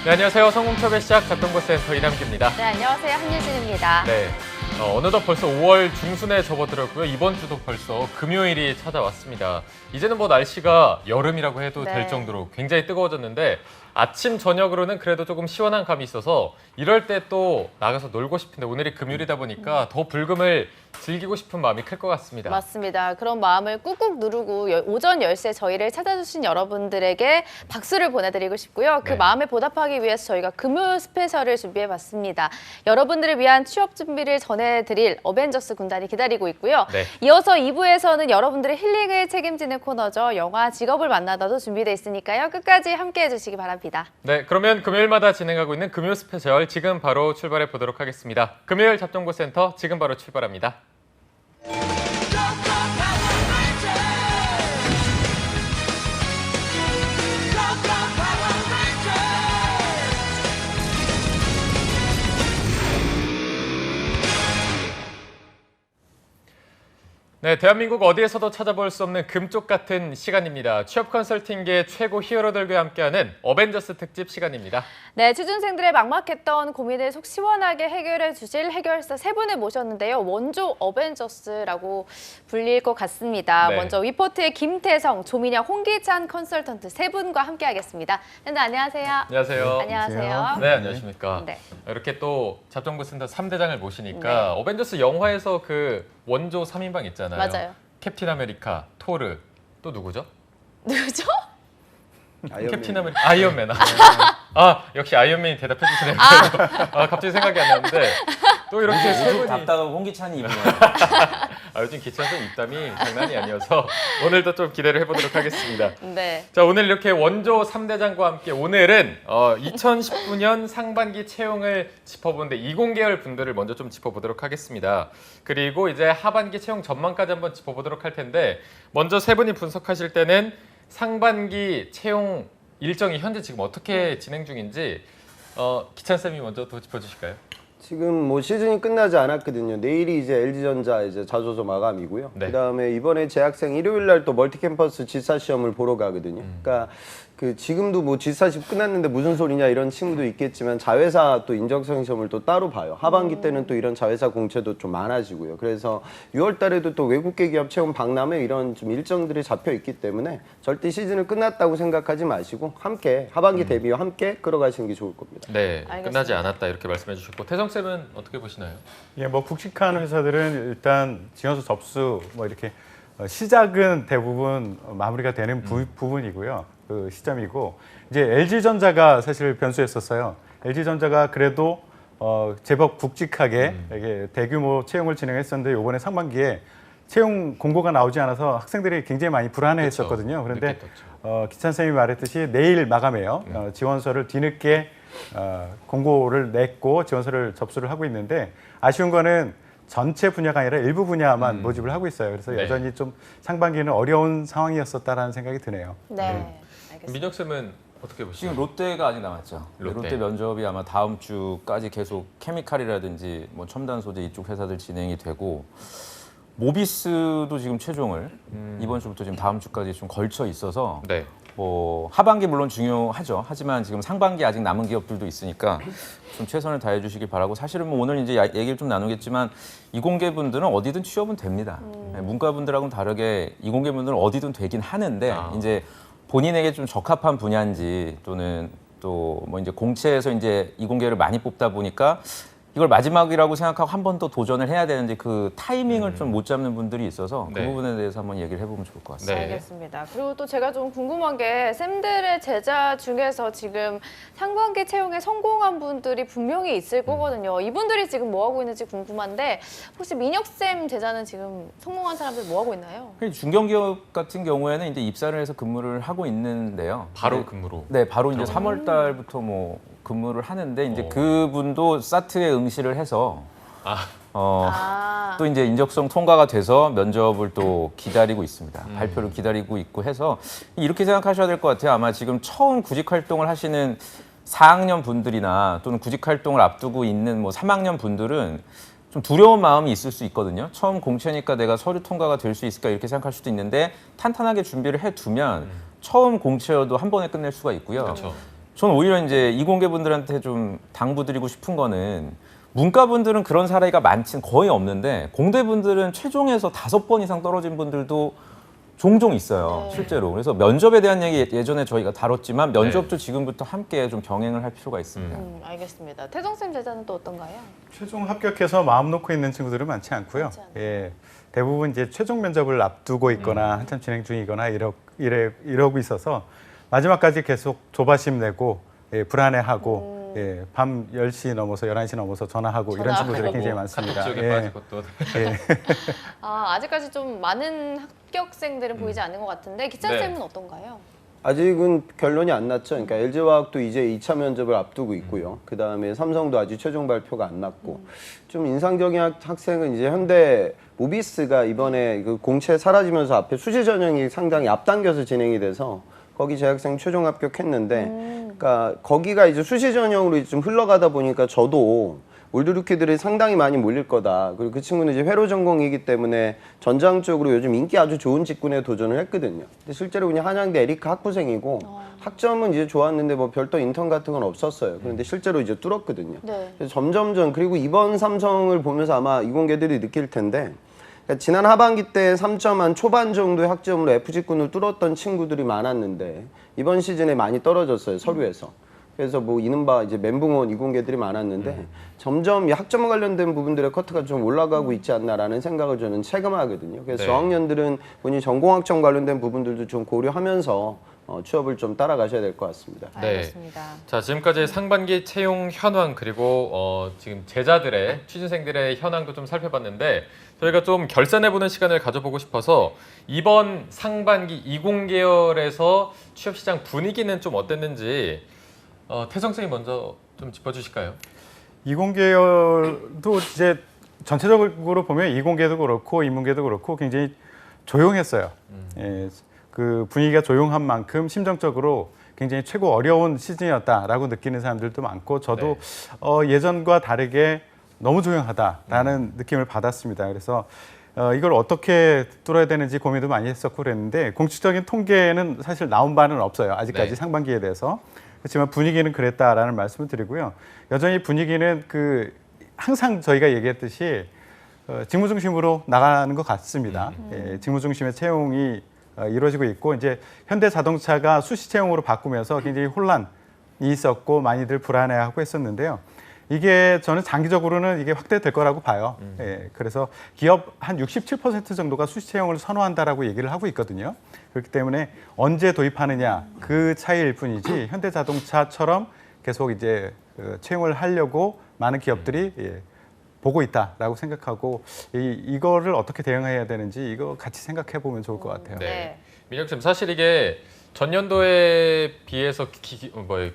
네, 안녕하세요. 성공협의 시작 작동보센터 이남기입니다. 네, 안녕하세요. 한유진입니다. 네, 어느덧 벌써 5월 중순에 접어들었고요. 이번 주도 벌써 금요일이 찾아왔습니다. 이제는 뭐 날씨가 여름이라고 해도 될 정도로 굉장히 뜨거워졌는데 아침, 저녁으로는 그래도 조금 시원한 감이 있어서 이럴 때 또 나가서 놀고 싶은데 오늘이 금요일이다 보니까 더 불금을 즐기고 싶은 마음이 클 것 같습니다. 맞습니다. 그런 마음을 꾹꾹 누르고 오전 10시에 저희를 찾아주신 여러분들에게 박수를 보내드리고 싶고요. 그 네. 마음에 보답하기 위해서 저희가 금요 스페셜을 준비해봤습니다. 여러분들을 위한 취업 준비를 전해드릴 어벤져스 군단이 기다리고 있고요. 네. 이어서 2부에서는 여러분들의 힐링을 책임지는 코너죠. 영화 직업을 만나다도 준비되어 있으니까요. 끝까지 함께해 주시기 바랍니다. 네, 그러면 금요일마다 진행하고 있는 금요 스페셜 지금 바로 출발해 보도록 하겠습니다. 금요일 잡정보센터 지금 바로 출발합니다. 네, 대한민국 어디에서도 찾아볼 수 없는 금쪽 같은 시간입니다. 취업 컨설팅계 최고 히어로들과 함께하는 어벤져스 특집 시간입니다. 네, 취준생들의 막막했던 고민을 속 시원하게 해결해 주실 해결사 세 분을 모셨는데요. 원조 어벤져스라고 불릴 것 같습니다. 네. 먼저 위포트의 김태성, 조민혁, 홍기찬 컨설턴트 세 분과 함께하겠습니다. 네, 안녕하세요. 안녕하세요. 안녕하세요. 네, 안녕하십니까. 네. 이렇게 또 잡정부센터 3대장을 모시니까 네. 어벤져스 영화에서 그 원조 3인방 있잖아요. 맞아요. 캡틴 아메리카, 토르, 또 누구죠? 누구죠? 캡틴 아메리카, 아이언맨. 역시 아이언맨이 대답해 주시네요. 갑자기 생각이 안 나는데 또 이렇게 세 분이 답답한 홍기찬이 입네요. 요즘 기차선 입담이 장난이 아니어서 오늘도 좀 기대를 해보도록 하겠습니다. 네. 자, 오늘 이렇게 원조 3대장과 함께 오늘은 2019년 상반기 채용을 짚어보는데 20계열 분들을 먼저 좀 짚어보도록 하겠습니다. 그리고 이제 하반기 채용 전망까지 한번 짚어보도록 할 텐데 먼저 세 분이 분석하실 때는 상반기 채용 일정이 현재 지금 어떻게 진행 중인지 기찬 쌤이 먼저 더 짚어주실까요? 지금 뭐 시즌이 끝나지 않았거든요. 내일이 이제 LG전자 이제 자소서 마감이고요. 네. 그다음에 이번에 재학생 일요일 날 또 멀티캠퍼스 지사 시험을 보러 가거든요. 그러니까 그 지금도 뭐 지사 시험 끝났는데 무슨 소리냐 이런 친구도 있겠지만 자회사 또 인적성 시험을 또 따로 봐요. 하반기 때는 또 이런 자회사 공채도 좀 많아지고요. 그래서 6월 달에도 또 외국계 기업 채용 박람회 이런 좀 일정들이 잡혀 있기 때문에 절대 시즌을 끝났다고 생각하지 마시고 함께 하반기 대비와 함께 끌어가시는 게 좋을 겁니다. 네, 알겠습니다. 끝나지 않았다 이렇게 말씀해 주셨고 태성 쌤은 어떻게 보시나요? 예, 뭐 굵직한 회사들은 일단 지원서 접수 뭐 이렇게 시작은 대부분 마무리가 되는 부분이고요. 그 시점이고 이제 LG전자가 사실 변수였었어요. LG전자가 그래도 제법 굵직하게 이게 대규모 채용을 진행했었는데 이번에 상반기에 채용 공고가 나오지 않아서 학생들이 굉장히 많이 불안해했었거든요. 그런데 늦게 떴죠. 기찬 쌤이 말했듯이 내일 마감해요. 지원서를 뒤늦게 공고를 냈고 지원서를 접수를 하고 있는데 아쉬운 거는 전체 분야가 아니라 일부 분야만 모집을 하고 있어요. 그래서 네. 여전히 좀 상반기에는 어려운 상황이었었다라는 생각이 드네요. 네. 알겠습니다. 민혁 쌤은 어떻게 보시나요? 지금 롯데가 아직 남았죠. 롯데. 롯데 면접이 아마 다음 주까지 계속 케미칼이라든지 뭐 첨단 소재 이쪽 회사들 진행이 되고 모비스도 지금 최종을 이번 주부터 지금 다음 주까지 좀 걸쳐 있어서 네. 뭐 하반기 물론 중요하죠. 하지만 지금 상반기 아직 남은 기업들도 있으니까 좀 최선을 다해 주시기 바라고 사실은 뭐 오늘 이제 얘기를 좀 나누겠지만 이공계 분들은 어디든 취업은 됩니다. 네, 문과 분들하고는 다르게 이공계 분들은 어디든 되긴 하는데 이제 본인에게 좀 적합한 분야인지 또는 또 뭐 이제 공채에서 이제 이공계를 많이 뽑다 보니까 이걸 마지막이라고 생각하고 한 번 더 도전을 해야 되는데 그 타이밍을 좀 못 잡는 분들이 있어서 네. 그 부분에 대해서 한번 얘기를 해보면 좋을 것 같습니다. 네. 알겠습니다. 그리고 또 제가 좀 궁금한 게 쌤들의 제자 중에서 지금 상반기 채용에 성공한 분들이 분명히 있을 거거든요. 이분들이 지금 뭐 하고 있는지 궁금한데 혹시 민혁 쌤 제자는 지금 성공한 사람들 뭐 하고 있나요? 중견기업 같은 경우에는 이제 입사를 해서 근무를 하고 있는데요. 바로 네, 근무로. 네, 바로 이제 3월 달부터 뭐 근무를 하는데 이제 그분도 사트에 응시를 해서 또 이제 인적성 통과가 돼서 면접을 또 기다리고 있습니다. 발표를 기다리고 있고 해서 이렇게 생각하셔야 될 것 같아요. 아마 지금 처음 구직 활동을 하시는 4학년 분들이나 또는 구직 활동을 앞두고 있는 뭐 3학년 분들은 좀 두려운 마음이 있을 수 있거든요. 처음 공채니까 내가 서류 통과가 될 수 있을까 이렇게 생각할 수도 있는데 탄탄하게 준비를 해두면 처음 공채여도 한 번에 끝낼 수가 있고요. 그렇죠. 저는 오히려 이제 이공계 분들한테 좀 당부드리고 싶은 거는 문과 분들은 그런 사례가 많진 거의 없는데 공대 분들은 최종에서 5번 이상 떨어진 분들도 종종 있어요, 네. 실제로. 그래서 면접에 대한 얘기 예전에 저희가 다뤘지만 면접도 지금부터 함께 좀 병행을 할 필요가 있습니다. 알겠습니다. 태정쌤 제자는 또 어떤가요? 최종 합격해서 마음 놓고 있는 친구들은 많지 않고요. 많지 않아요. 예, 대부분 이제 최종 면접을 앞두고 있거나 한참 진행 중이거나 이러고 있어서 마지막까지 계속 조바심 내고 예, 불안해하고 예, 밤 10시 넘어서 11시 넘어서 전화하고 이런 친구들이 굉장히 많습니다. 쪽에 예, 빠지고 또. 예. 아직까지 좀 많은 합격생들은 보이지 않는 것 같은데 기찬쌤은 어떤가요? 아직은 결론이 안 났죠. 그러니까 LG화학도 이제 2차 면접을 앞두고 있고요. 그 다음에 삼성도 아직 최종 발표가 안 났고 좀 인상적인 학생은 이제 현대 모비스가 이번에 그 공채 사라지면서 앞에 수시 전형이 상당히 앞당겨서 진행이 돼서 거기 재학생 최종 합격했는데, 그러니까 거기가 이제 수시 전형으로 좀 흘러가다 보니까 저도 올드루키들이 상당히 많이 몰릴 거다. 그리고 그 친구는 이제 회로 전공이기 때문에 전장 쪽으로 요즘 인기 아주 좋은 직군에 도전을 했거든요. 근데 실제로 그냥 한양대 에리카 학부생이고 학점은 이제 좋았는데 뭐 별도 인턴 같은 건 없었어요. 그런데 실제로 이제 뚫었거든요. 네. 그래서 점점점 그리고 이번 삼성을 보면서 아마 이공계들이 느낄 텐데 그러니까 지난 하반기 때 3점 한 초반 정도의 학점으로 F직군을 뚫었던 친구들이 많았는데 이번 시즌에 많이 떨어졌어요, 서류에서. 그래서 뭐 이른바 이제 멘붕 온 이공계들이 많았는데 점점 이 학점 관련된 부분들의 커트가 좀 올라가고 있지 않나라는 생각을 저는 체감하거든요. 그래서 네. 저학년들은 본인 전공학점 관련된 부분들도 좀 고려하면서 취업을 좀 따라가셔야 될 것 같습니다. 네. 알겠습니다. 자, 지금까지 상반기 채용 현황 그리고 지금 제자들의 취준생들의 현황도 좀 살펴봤는데 저희가 좀 결산해보는 시간을 가져보고 싶어서 이번 상반기 이공계열에서 취업시장 분위기는 좀 어땠는지 태성쌤이 먼저 좀 짚어주실까요? 이공계열도 이제 전체적으로 보면 이공계도 그렇고 인문계도 그렇고 굉장히 조용했어요. 예, 그 분위기가 조용한 만큼 심정적으로 굉장히 최고 어려운 시즌이었다라고 느끼는 사람들도 많고 저도 예전과 다르게 너무 조용하다라는 느낌을 받았습니다. 그래서 이걸 어떻게 뚫어야 되는지 고민도 많이 했었고 그랬는데 공식적인 통계는 사실 나온 바는 없어요. 아직까지 네. 상반기에 대해서. 그렇지만 분위기는 그랬다라는 말씀을 드리고요. 여전히 분위기는 항상 저희가 얘기했듯이 직무 중심으로 나가는 것 같습니다. 예, 직무 중심의 채용이 이루어지고 있고 이제 현대자동차가 수시 채용으로 바꾸면서 굉장히 혼란이 있었고 많이들 불안해하고 했었는데요. 이게 저는 장기적으로는 이게 확대될 거라고 봐요. 예, 그래서 기업 한 67% 정도가 수시 채용을 선호한다라고 얘기를 하고 있거든요. 그렇기 때문에 언제 도입하느냐 그 차이일 뿐이지 현대자동차처럼 계속 이제 채용을 하려고 많은 기업들이 보고 있다라고 생각하고 이거를 어떻게 대응해야 되는지 이거 같이 생각해 보면 좋을 것 같아요. 네. 민혁 쌤, 사실 이게 전년도에 비해서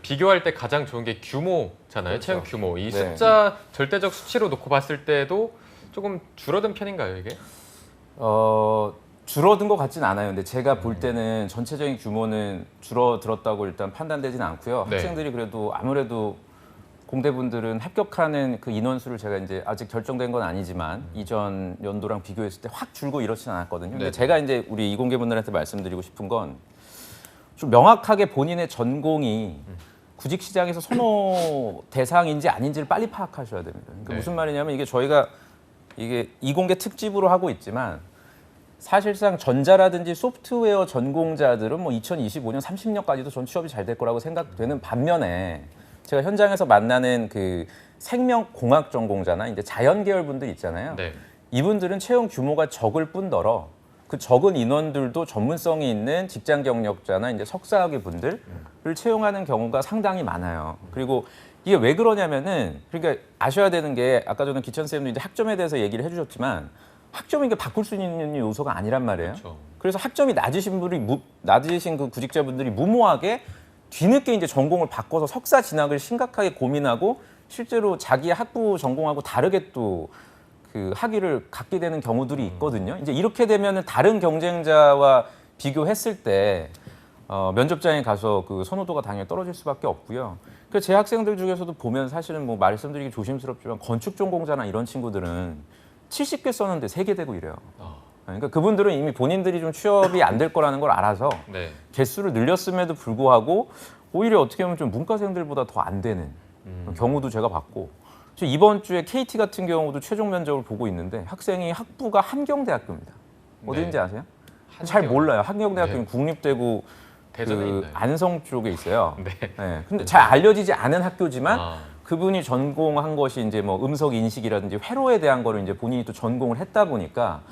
비교할 때 가장 좋은 게 규모잖아요. 그렇죠. 채용 규모. 이 네. 숫자 절대적 수치로 놓고 봤을 때도 조금 줄어든 편인가요, 이게? 줄어든 것 같진 않아요. 근데 제가 볼 때는 전체적인 규모는 줄어들었다고 일단 판단되지는 않고요. 네. 학생들이 그래도 아무래도 공대분들은 합격하는 그 인원수를 제가 이제 아직 결정된 건 아니지만 이전 연도랑 비교했을 때 확 줄고 이렇지는 않았거든요. 근데 네. 제가 이제 우리 이공계분들한테 말씀드리고 싶은 건 좀 명확하게 본인의 전공이 구직 시장에서 선호 대상인지 아닌지를 빨리 파악하셔야 됩니다. 그러니까 네. 무슨 말이냐면 이게 저희가 이게 이공계 특집으로 하고 있지만 사실상 전자라든지 소프트웨어 전공자들은 뭐 2025년, 30년까지도 전 취업이 잘 될 거라고 생각되는 반면에 제가 현장에서 만나는 그 생명공학 전공자나 이제 자연 계열 분들 있잖아요. 네. 이분들은 채용 규모가 적을 뿐더러 그 적은 인원들도 전문성이 있는 직장 경력자나 이제 석사학위 분들을 채용하는 경우가 상당히 많아요. 그리고 이게 왜 그러냐면은 그러니까 아셔야 되는 게 아까 전에 기천 쌤도 이제 학점에 대해서 얘기를 해주셨지만 학점이 이게 바꿀 수 있는 요소가 아니란 말이에요. 그렇죠. 그래서 학점이 낮으신 그 구직자분들이 무모하게 뒤늦게 이제 전공을 바꿔서 석사 진학을 심각하게 고민하고 실제로 자기 학부 전공하고 다르게 또 그 학위를 갖게 되는 경우들이 있거든요. 이제 이렇게 되면은 다른 경쟁자와 비교했을 때 면접장에 가서 그 선호도가 당연히 떨어질 수밖에 없고요. 그래서 제 학생들 중에서도 보면 사실은 뭐 말씀드리기 조심스럽지만 건축 전공자나 이런 친구들은 70개 썼는데 3개 되고 이래요. 그러니까 그분들은 이미 본인들이 좀 취업이 안 될 거라는 걸 알아서 네. 개수를 늘렸음에도 불구하고 오히려 어떻게 보면 좀 문과생들보다 더 안 되는 경우도 제가 봤고 저 이번 주에 KT 같은 경우도 최종 면접을 보고 있는데 학생이 학부가 한경대학교입니다. 어디인지 네. 아세요? 잘 몰라요. 한경대학교는 네. 국립대구 대전에 그 있나요? 안성 쪽에 있어요. 네. 네. 근데 잘 알려지지 않은 학교지만 아. 그분이 전공한 것이 이제 뭐 음성 인식이라든지 회로에 대한 거를 이제 본인이 또 전공을 했다 보니까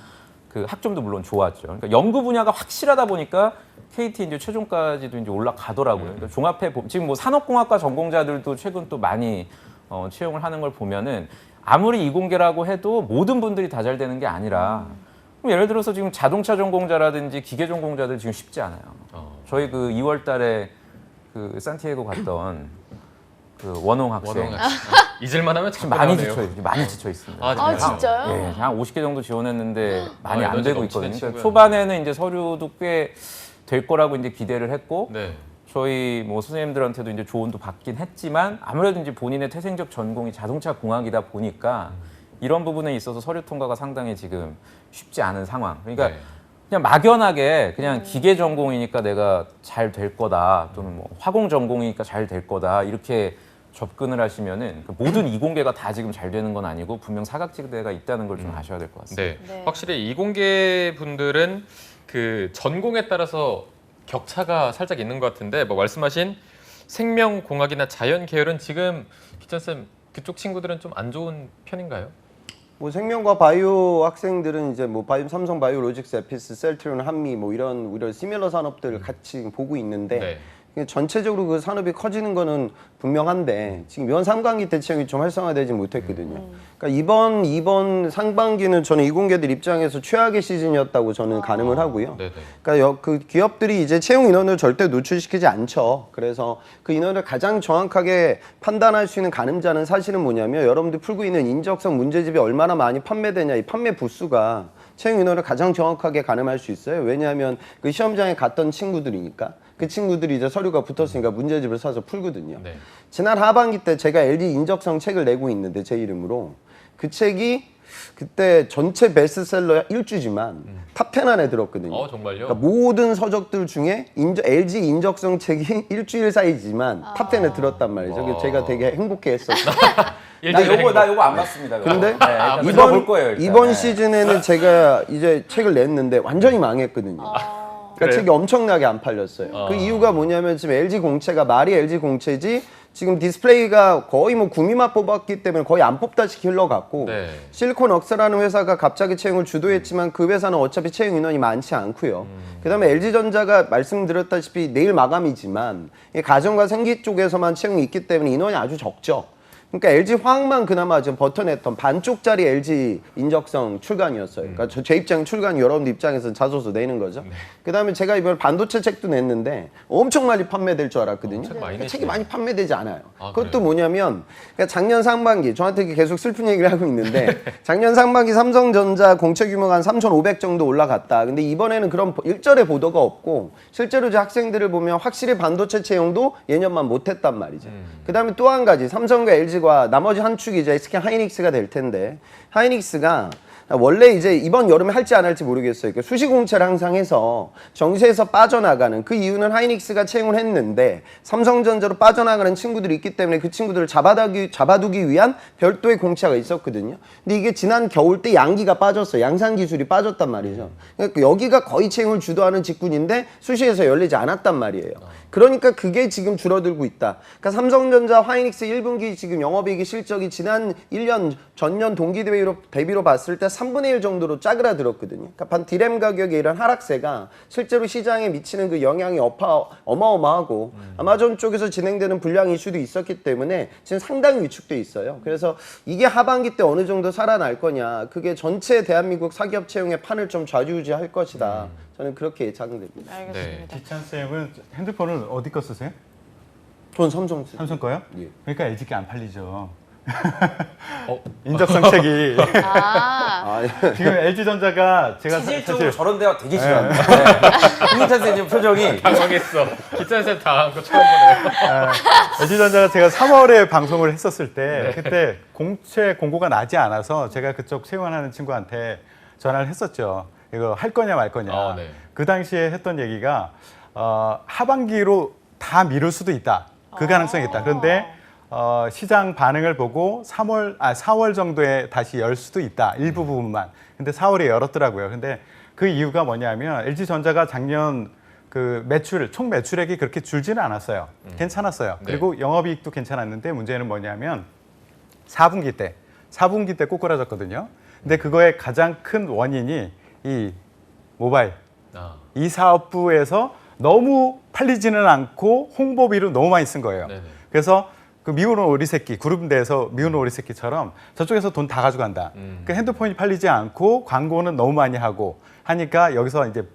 그 학점도 물론 좋았죠. 그러니까 연구 분야가 확실하다 보니까 KT 이제 최종까지도 이제 올라가더라고요. 그러니까 종합해 지금 뭐 산업공학과 전공자들도 최근 또 많이 채용을 하는 걸 보면은 아무리 이공계라고 해도 모든 분들이 다 잘 되는 게 아니라 그럼 예를 들어서 지금 자동차 전공자라든지 기계 전공자들 지금 쉽지 않아요. 저희 그 2월 달에 그 산티아고 갔던 그 원홍 학생 원홍 학생. 잊을만 하면 지금 자꾸 많이 나오네요. 많이 지쳐 있습니다. 아, 진짜요? 예, 한 50개 정도 지원했는데 많이 안 에너지 되고 넘치는 있거든요. 그러니까 친구였는데. 초반에는 이제 서류도 꽤 될 거라고 이제 기대를 했고 네. 저희 뭐 선생님들한테도 이제 조언도 받긴 했지만 아무래도 이제 본인의 태생적 전공이 자동차 공학이다 보니까 이런 부분에 있어서 서류 통과가 상당히 지금 쉽지 않은 상황. 그러니까 네. 그냥 막연하게 그냥 기계 전공이니까 내가 잘 될 거다 또는 뭐 화공 전공이니까 잘 될 거다 이렇게 접근을 하시면은 그 모든 이공계가 다 지금 잘 되는 건 아니고 분명 사각지대가 있다는 걸 좀 아셔야 될 것 같습니다. 네. 네. 확실히 이공계 분들은 그 전공에 따라서 격차가 살짝 있는 것 같은데 뭐 말씀하신 생명공학이나 자연 계열은 지금 기찬 쌤 그쪽 친구들은 좀 안 좋은 편인가요? 뭐 생명과 바이오 학생들은 이제 뭐 삼성 바이오로직스, 에피스, 셀트리온, 한미 뭐 이런 시밀러 산업들을 같이 보고 있는데 네. 전체적으로 그 산업이 커지는 거는 분명한데 지금 이번 상반기 때 채용이 좀 활성화되지 못했거든요. 그러니까 이번 상반기는 저는 이공계들 입장에서 최악의 시즌이었다고 저는 가늠을 하고요. 네네. 그러니까 그 기업들이 이제 채용 인원을 절대 노출시키지 않죠. 그래서 그 인원을 가장 정확하게 판단할 수 있는 가늠자는 사실은 뭐냐면 여러분들 풀고 있는 인적성 문제집이 얼마나 많이 판매되냐 이 판매 부수가 채용 인원을 가장 정확하게 가늠할 수 있어요. 왜냐하면 그 시험장에 갔던 친구들이니까 그 친구들이 이제 서류가 붙었으니까 문제집을 사서 풀거든요. 네. 지난 하반기 때 제가 LG 인적성 책을 내고 있는데 제 이름으로 그 책이 그때 전체 베스트셀러 1주지만 탑10 안에 들었거든요. 정말요? 그러니까 모든 서적들 중에 LG 인적성 책이 일주일 사이지만 탑10에 들었단 말이죠. 그래서 제가 되게 행복해했었어요. 나 요거 안 봤습니다. 근데 볼 이번 거예요. 일단. 이번 네. 시즌에는 제가 이제 책을 냈는데 완전히 망했거든요. 그러니까 그래요? 책이 엄청나게 안 팔렸어요. 그 이유가 뭐냐면 지금 LG 공채가 말이 LG 공채지 지금 디스플레이가 거의 뭐 구미만 뽑았기 때문에 거의 안 뽑다시피 흘러갔고 네. 실리콘웍스라는 회사가 갑자기 채용을 주도했지만 그 회사는 어차피 채용 인원이 많지 않고요. 그다음에 LG전자가 말씀드렸다시피 내일 마감이지만 이 가정과 생기 쪽에서만 채용이 있기 때문에 인원이 아주 적죠. 그러니까 LG 화학만 그나마 좀 버텨냈던 반쪽짜리 LG 인적성 출간이었어요. 그러니까 제 입장 출간 여러분들 입장에서 자소서 내는 거죠. 그다음에 제가 이번 반도체 책도 냈는데 엄청 많이 판매될 줄 알았거든요. 책 많이 책이 냈어요. 많이 판매되지 않아요. 아, 그것도 그래요? 뭐냐면 그러니까 작년 상반기 저한테 계속 슬픈 얘기를 하고 있는데 작년 상반기 삼성전자 공채 규모가 한 3,500 정도 올라갔다. 근데 이번에는 그런 일절의 보도가 없고 실제로 이제 학생들을 보면 확실히 반도체 채용도 예년만 못했단 말이죠. 그다음에 또 한 가지 삼성과 LG와 나머지 한 축이 이제 SK 하이닉스가 될 텐데 하이닉스가 원래 이제 이번 여름에 할지 안 할지 모르겠어요. 그러니까 수시공채를 항상 해서 정시에서 빠져나가는 그 이유는 하이닉스가 채용을 했는데 삼성전자로 빠져나가는 친구들이 있기 때문에 그 친구들을 잡아두기 위한 별도의 공채가 있었거든요. 근데 이게 지난 겨울 때 양기가 빠졌어요. 양산 기술이 빠졌단 말이죠. 그러니까 여기가 거의 채용을 주도하는 직군인데 수시에서 열리지 않았단 말이에요. 그러니까 그게 지금 줄어들고 있다. 그러니까 삼성전자, 하이닉스 1분기 지금 영업이익 실적이 지난 1년 전년 동기 대비로 봤을 때 3분의 1 정도로 짜그라들었거든요. 그러니까 디램 가격의 이런 하락세가 실제로 시장에 미치는 그 영향이 어마어마하고 아마존 쪽에서 진행되는 불량 이슈도 있었기 때문에 지금 상당히 위축돼 있어요. 그래서 이게 하반기 때 어느 정도 살아날 거냐. 그게 전체 대한민국 사기업 채용의 판을 좀 좌지우지할 것이다. 저는 그렇게 예상됩니다. 알겠습니다. 기찬 쌤은 핸드폰을 어디 거 쓰세요? 전 삼성 쓰. 삼성 거요? 예. 그러니까 LG 게 안 팔리죠. 인적성 책이 아, 지금 LG전자가 제가 실질적으로 저런 대화 되게 싫어합니다. 김기찬 선생님 표정이 당황했어. 기찬 쌤 당한 거 처음 보네요. LG전자가 제가 3월에 방송을 했었을 때 그때 공채 공고가 나지 않아서 제가 그쪽 채용하는 친구한테 전화를 했었죠. 이거 할 거냐 말 거냐. 네. 그 당시에 했던 얘기가 하반기로 다 미룰 수도 있다. 그 가능성이 있다. 그런데 시장 반응을 보고 4월 정도에 다시 열 수도 있다. 일부 부분만. 근데 4월에 열었더라고요. 근데 그 이유가 뭐냐면 LG전자가 작년 그 총 매출액이 그렇게 줄지는 않았어요. 괜찮았어요. 네. 그리고 영업이익도 괜찮았는데 문제는 뭐냐면 4분기 때 꼬꾸라졌거든요. 근데 그거의 가장 큰 원인이 이 모바일 이 사업부에서 너무 팔리지는 않고 홍보비를 너무 많이 쓴 거예요. 네네. 그래서 그 미운 오리새끼 그룹 내에서 미운 오리새끼처럼 저쪽에서 돈 다 가져간다. 그 핸드폰이 팔리지 않고 광고는 너무 많이 하고 하니까 여기서 이제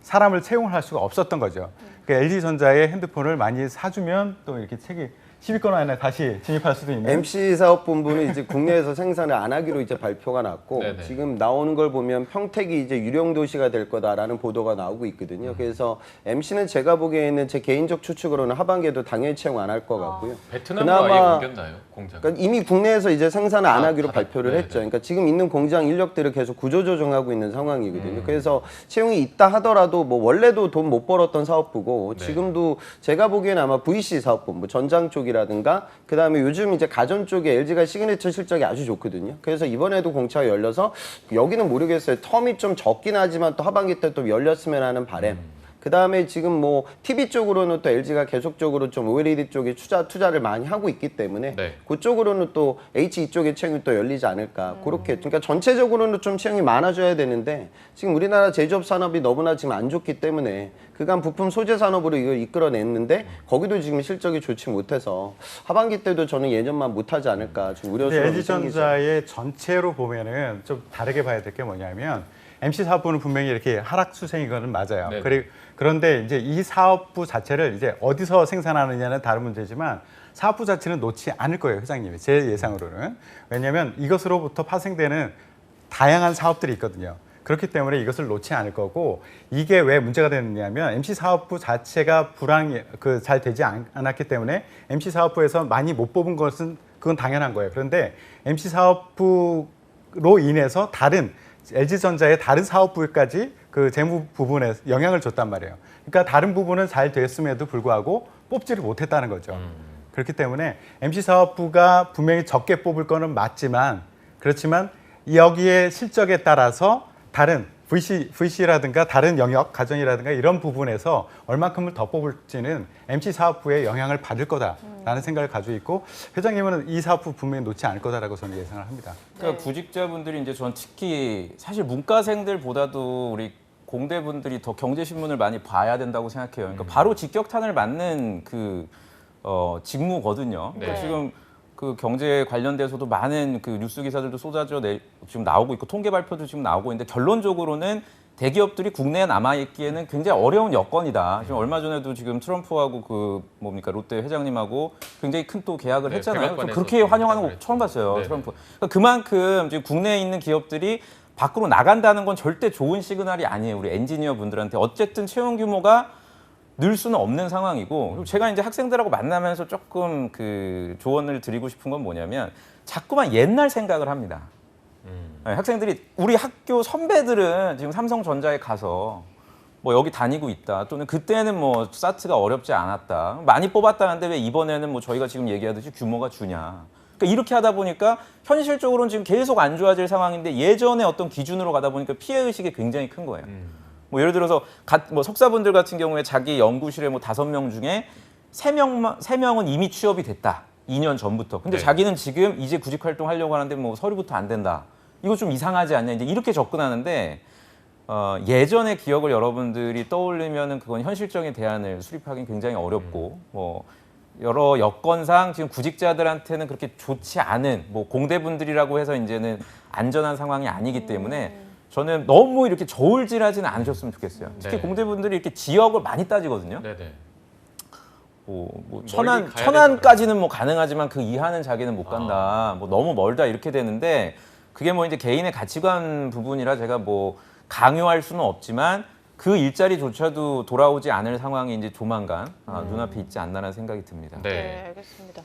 사람을 채용을 할 수가 없었던 거죠. 그러니까 LG전자의 핸드폰을 많이 사주면 또 이렇게 책이 10위권 안에 다시 진입할 수도 있는. MC 사업본부는 이제 국내에서 생산을 안 하기로 이제 발표가 났고 네네. 지금 나오는 걸 보면 평택이 이제 유령 도시가 될 거다라는 보도가 나오고 있거든요. 그래서 MC는 제가 보기에는 제 개인적 추측으로는 하반기에도 당연히 채용 안 할 것 같고요. 베트남으로 아예 옮겼나요, 공장? 그러니까 이미 국내에서 이제 생산을 안 하기로 발표를 네네. 했죠. 그러니까 지금 있는 공장 인력들을 계속 구조조정하고 있는 상황이거든요. 그래서 채용이 있다 하더라도 뭐 원래도 돈 못 벌었던 사업부고 네. 지금도 제가 보기에는 아마 VC 사업본부 전장 쪽이라든가 그다음에 요즘 이제 가전 쪽에 LG가 시그니처 실적이 아주 좋거든요. 그래서 이번에도 공차가 열려서 여기는 모르겠어요. 텀이 좀 적긴 하지만 또 하반기 때 또 열렸으면 하는 바람. 그다음에 지금 뭐 TV 쪽으로는 또 LG가 계속적으로 좀 OLED 쪽에 투자를 많이 하고 있기 때문에 네. 그쪽으로는 또 H 쪽에 채용이 또 열리지 않을까 그렇게 그러니까 전체적으로는 좀 채용이 많아져야 되는데 지금 우리나라 제조업 산업이 너무나 지금 안 좋기 때문에 그간 부품 소재 산업으로 이걸 이끌어냈는데 거기도 지금 실적이 좋지 못해서 하반기 때도 저는 예년만 못하지 않을까 좀 우려스러운 생기죠. LG전자의 전체로 보면은 좀 다르게 봐야 될 게 뭐냐면 MC 사업부는 분명히 이렇게 하락 추세인 거는 맞아요. 네네. 그런데 이제 이 사업부 자체를 이제 어디서 생산하느냐는 다른 문제지만 사업부 자체는 놓지 않을 거예요, 회장님이. 제 예상으로는. 왜냐하면 이것으로부터 파생되는 다양한 사업들이 있거든요. 그렇기 때문에 이것을 놓지 않을 거고 이게 왜 문제가 되느냐면 MC 사업부 자체가 잘 되지 않았기 때문에 MC 사업부에서 많이 못 뽑은 것은 그건 당연한 거예요. 그런데 MC 사업부로 인해서 LG전자의 다른 사업부까지 그 재무 부분에 영향을 줬단 말이에요. 그러니까 다른 부분은 잘 됐음에도 불구하고 뽑지를 못했다는 거죠. 그렇기 때문에 MC 사업부가 분명히 적게 뽑을 거는 맞지만 그렇지만 여기에 실적에 따라서 다른 VC라든가 다른 영역, 가전이라든가 이런 부분에서 얼마큼을 더 뽑을지는 MC 사업부의 영향을 받을 거다라는 생각을 가지고 있고 회장님은 이 사업부 분명히 놓지 않을 거다라고 저는 예상을 합니다. 그러니까 구직자분들이 이제 전 특히 사실 문과생들보다도 우리 공대분들이 더 경제신문을 많이 봐야 된다고 생각해요. 그러니까 바로 직격탄을 맞는 직무거든요. 네. 그러니까 지금 그 경제 관련돼서도 많은 그 뉴스 기사들도 지금 나오고 있고 통계 발표도 지금 나오고 있는데 결론적으로는 대기업들이 국내에 남아 있기에는 굉장히 어려운 여건이다. 지금 얼마 전에도 지금 트럼프하고 롯데 회장님하고 굉장히 큰 또 계약을 네, 했잖아요. 백악관에서 그렇게 환영하는 거 했죠. 처음 봤어요. 네. 트럼프. 그러니까 그만큼 지금 국내에 있는 기업들이 밖으로 나간다는 건 절대 좋은 시그널이 아니에요. 우리 엔지니어 분들한테. 어쨌든 채용 규모가 늘 수는 없는 상황이고 그리고 제가 이제 학생들하고 만나면서 조금 그 조언을 드리고 싶은 건 뭐냐면 자꾸만 옛날 생각을 합니다. 네, 학생들이 우리 학교 선배들은 지금 삼성전자에 가서 뭐 여기 다니고 있다 또는 그때는 뭐 사트가 어렵지 않았다 많이 뽑았다는데 왜 이번에는 뭐 저희가 지금 얘기하듯이 규모가 주냐. 그러니까 이렇게 하다 보니까 현실적으로는 지금 계속 안 좋아질 상황인데 예전에 어떤 기준으로 가다 보니까 피해 의식이 굉장히 큰 거예요. 뭐 예를 들어서 석사분들 같은 경우에 자기 연구실에 뭐 5명 중에 3명은 이미 취업이 됐다. 2년 전부터. 근데 네. 자기는 지금 이제 구직 활동하려고 하는데 뭐 서류부터 안 된다. 이거 좀 이상하지 않냐. 이제 이렇게 접근하는데 예전의 기억을 여러분들이 떠올리면은 그건 현실적인 대안을 수립하기는 굉장히 어렵고 뭐 여러 여건상 지금 구직자들한테는 그렇게 좋지 않은 뭐 공대분들이라고 해서 이제는 안전한 상황이 아니기 때문에 저는 너무 이렇게 저울질하지는 않으셨으면 좋겠어요. 특히 네. 공대분들이 이렇게 지역을 많이 따지거든요. 네네. 뭐 가야 천안까지는 뭐 가능하지만 그 이하는 자기는 못 간다. 뭐 너무 멀다 이렇게 되는데 그게 뭐 이제 개인의 가치관 부분이라 제가 뭐 강요할 수는 없지만 그 일자리조차도 돌아오지 않을 상황이 이제 조만간 눈앞에 있지 않나라는 생각이 듭니다. 네, 알겠습니다.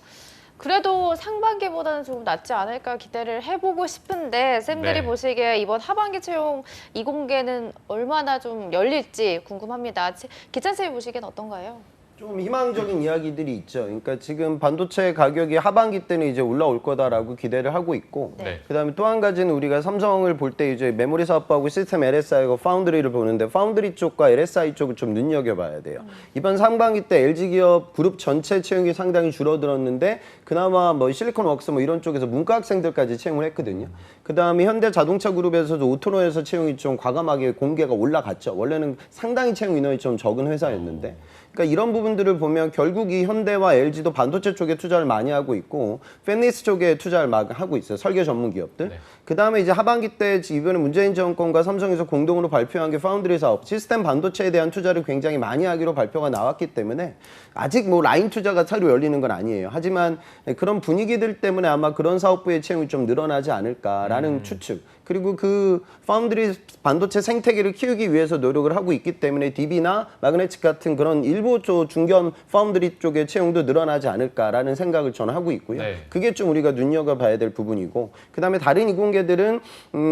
그래도 상반기보다는 조금 낫지 않을까 기대를 해보고 싶은데 쌤들이 네. 보시기에 이번 하반기 채용 이공계는 얼마나 좀 열릴지 궁금합니다. 기찬 쌤이 보시기엔 어떤가요? 좀 희망적인 이야기들이 있죠. 그러니까 지금 반도체 가격이 하반기 때는 이제 올라올 거다라고 기대를 하고 있고, 네. 그다음에 또 한 가지는 우리가 삼성을 볼 때 이제 메모리 사업하고 시스템 LSI하고 파운드리를 보는데 파운드리 쪽과 LSI 쪽을 좀 눈여겨봐야 돼요. 이번 상반기 때 LG 기업 그룹 전체 채용이 상당히 줄어들었는데 그나마 뭐 실리콘웍스 뭐 이런 쪽에서 문과 학생들까지 채용을 했거든요. 그다음에 현대자동차 그룹에서도 오토노에서 채용이 좀 과감하게 공개가 올라갔죠. 원래는 상당히 채용 인원이 좀 적은 회사였는데. 그러니까 이런 부분들을 보면 결국 이 현대와 LG도 반도체 쪽에 투자를 많이 하고 있고 팬리스 쪽에 투자를 막 하고 있어요. 설계 전문 기업들. 네. 그다음에 이제 하반기 때 이번에 문재인 정권과 삼성에서 공동으로 발표한 게 파운드리 사업, 시스템 반도체에 대한 투자를 굉장히 많이 하기로 발표가 나왔기 때문에 아직 뭐 라인 투자가 새로 열리는 건 아니에요. 하지만 그런 분위기들 때문에 아마 그런 사업부의 채용이 좀 늘어나지 않을까라는 추측. 그리고 그 파운드리 반도체 생태계를 키우기 위해서 노력을 하고 있기 때문에 DB나 마그네틱 같은 그런 일부 중견 파운드리 쪽의 채용도 늘어나지 않을까라는 생각을 저는 하고 있고요. 네. 그게 좀 우리가 눈여겨봐야 될 부분이고, 그다음에 다른 이공계들은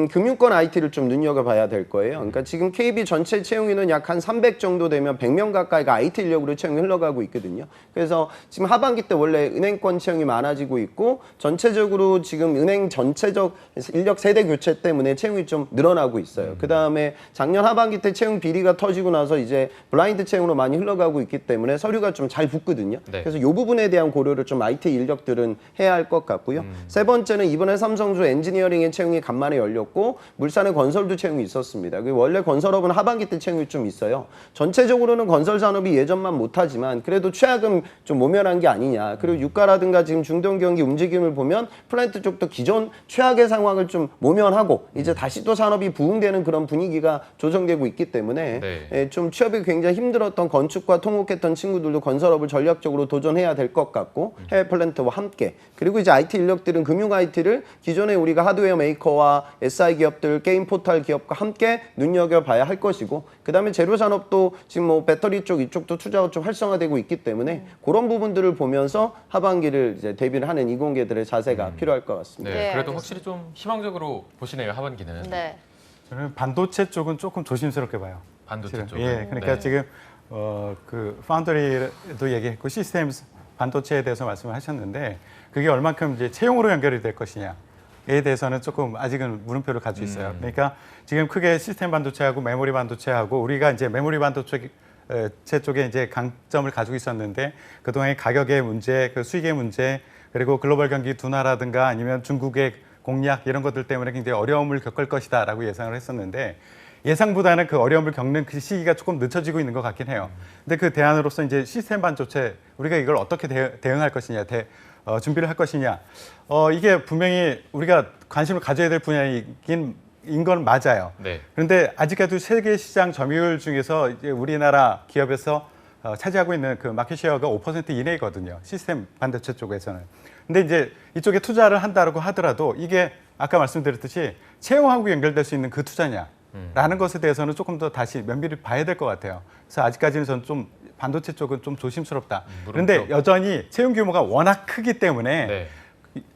금융권 IT를 좀 눈여겨봐야 될 거예요. 그러니까 지금 KB 전체 채용 인원 약 한 300 정도 되면 100명 가까이가 IT 인력으로 채용이 흘러가고 있거든요. 그래서 지금 하반기 때 원래 은행권 채용이 많아지고 있고 전체적으로 지금 은행 전체적 인력 세대 교체 때문에 채용이 좀 늘어나고 있어요. 그다음에 작년 하반기 때 채용 비리가 터지고 나서 이제 블라인드 채용으로 많이 흘러가고 있기 때문에 서류가 좀 잘 붙거든요. 네. 그래서 이 부분에 대한 고려를 좀 IT 인력들은 해야 할 것 같고요. 세 번째는 이번에 삼성주 엔지니어링의 채용이 간만에 열렸고 물산의 건설도 채용이 있었습니다. 원래 건설업은 하반기 때 채용이 좀 있어요. 전체적으로는 건설 산업이 예전만 못하지만 그래도 최악은 좀 모면한 게 아니냐. 그리고 유가라든가 지금 중동 경기 움직임을 보면 플랜트 쪽도 기존 최악의 상황을 좀 모면하고 이제 다시 또 산업이 부흥되는 그런 분위기가 조성되고 있기 때문에 네. 좀 취업이 굉장히 힘들었던 건축과 통곡했던 친구들도 건설업을 전략적으로 도전해야 될 것 같고 해외 플랜트와 함께. 그리고 이제 IT 인력들은 금융 IT를 기존에 우리가 하드웨어 메이커와 SI 기업들, 게임 포탈 기업과 함께 눈여겨봐야 할 것이고, 그다음에 재료 산업도 지금 뭐 배터리 쪽 이쪽도 투자가 좀 활성화되고 있기 때문에 그런 부분들을 보면서 하반기를 이제 대비를 하는 이공계들의 자세가 필요할 것 같습니다. 네, 네, 그래도 알겠습니다. 확실히 좀 희망적으로 보시네요, 하반기는. 네. 저는 반도체 쪽은 조금 조심스럽게 봐요. 반도체 실은. 쪽은. 예, 그러니까 네. 지금 그 파운드리도 얘기했고 시스템 반도체에 대해서 말씀을 하셨는데 그게 얼만큼 이제 채용으로 연결이 될 것이냐에 대해서는 조금 아직은 물음표를 가지고 있어요. 그러니까 지금 크게 시스템 반도체하고 메모리 반도체하고 우리가 이제 메모리 반도체 쪽에 이제 강점을 가지고 있었는데 그동안의 가격의 문제, 그 수익의 문제, 그리고 글로벌 경기 둔화라든가 아니면 중국의 공약 이런 것들 때문에 굉장히 어려움을 겪을 것이다라고 예상을 했었는데 예상보다는 그 어려움을 겪는 그 시기가 조금 늦춰지고 있는 것 같긴 해요. 근데 그 대안으로서 이제 시스템 반도체 우리가 이걸 어떻게 대응할 것이냐, 준비를 할 것이냐, 이게 분명히 우리가 관심을 가져야 될 분야인 건 맞아요. 네. 그런데 아직까지 세계 시장 점유율 중에서 이제 우리나라 기업에서 차지하고 있는 그 마켓 셰어가 5% 이내이거든요. 시스템 반도체 쪽에서는. 근데 이제 이쪽에 투자를 한다고 하더라도 이게 아까 말씀드렸듯이 채용하고 연결될 수 있는 그 투자냐. 라는 것에 대해서는 조금 더 다시 면밀히 봐야 될 것 같아요. 그래서 아직까지는 저는 좀 반도체 쪽은 좀 조심스럽다. 그런데 여전히 채용 규모가 워낙 크기 때문에 네.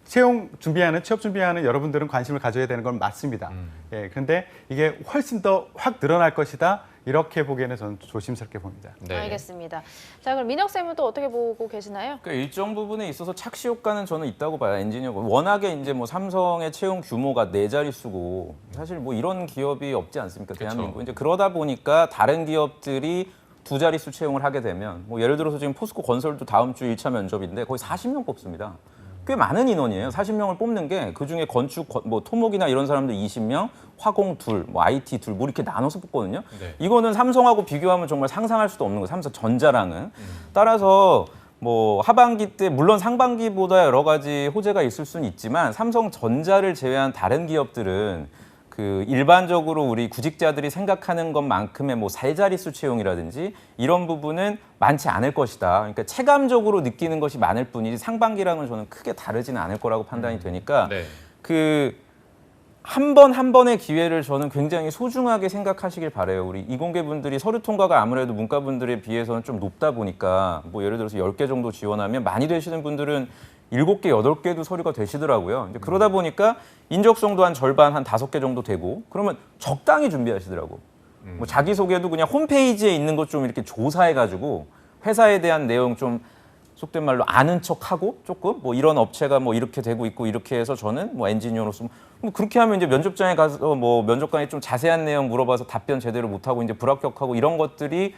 취업 준비하는 여러분들은 관심을 가져야 되는 건 맞습니다. 예, 그런데 이게 훨씬 더 확 늘어날 것이다. 이렇게 보기에는 저는 조심스럽게 봅니다. 네. 알겠습니다. 자, 그럼 민혁 쌤은 또 어떻게 보고 계시나요? 그러니까 일정 부분에 있어서 착시 효과는 저는 있다고 봐요. 엔지니어가 워낙에 이제 뭐 삼성의 채용 규모가 4자릿수고 사실 뭐 이런 기업이 없지 않습니까? 대한민국. 이제 그러다 보니까 다른 기업들이 2자릿수 채용을 하게 되면 뭐 예를 들어서 지금 포스코 건설도 다음 주 1차 면접인데 거의 40명 뽑습니다. 꽤 많은 인원이에요. 40명을 뽑는 게 그중에 건축, 뭐 토목이나 이런 사람들 20명, 화공 둘, 뭐 IT 둘, 뭐 이렇게 나눠서 뽑거든요. 네. 이거는 삼성하고 비교하면 정말 상상할 수도 없는 거예요. 삼성전자랑은. 따라서 뭐 하반기 때 물론 상반기보다 여러 가지 호재가 있을 수는 있지만 삼성전자를 제외한 다른 기업들은 그 일반적으로 우리 구직자들이 생각하는 것만큼의 뭐 3자릿수 채용이라든지 이런 부분은 많지 않을 것이다. 그러니까 체감적으로 느끼는 것이 많을 뿐이지 상반기랑은 저는 크게 다르지는 않을 거라고 판단이 되니까 네. 그 한 번 한 번의 기회를 저는 굉장히 소중하게 생각하시길 바라요. 우리 이공계 분들이 서류 통과가 아무래도 문과 분들에 비해서는 좀 높다 보니까 뭐 예를 들어서 10개 정도 지원하면 많이 되시는 분들은 7개, 8개도 서류가 되시더라고요. 이제 그러다 보니까 인적성도 한 절반, 한 5개 정도 되고 그러면 적당히 준비하시더라고. 뭐 자기소개도 그냥 홈페이지에 있는 것 좀 이렇게 조사해가지고 회사에 대한 내용 좀 속된 말로 아는 척하고 조금 뭐 이런 업체가 뭐 이렇게 되고 있고 이렇게 해서 저는 뭐 엔지니어로서 뭐 그렇게 하면 이제 면접장에 가서 뭐 면접관이 좀 자세한 내용 물어봐서 답변 제대로 못하고 이제 불합격하고 이런 것들이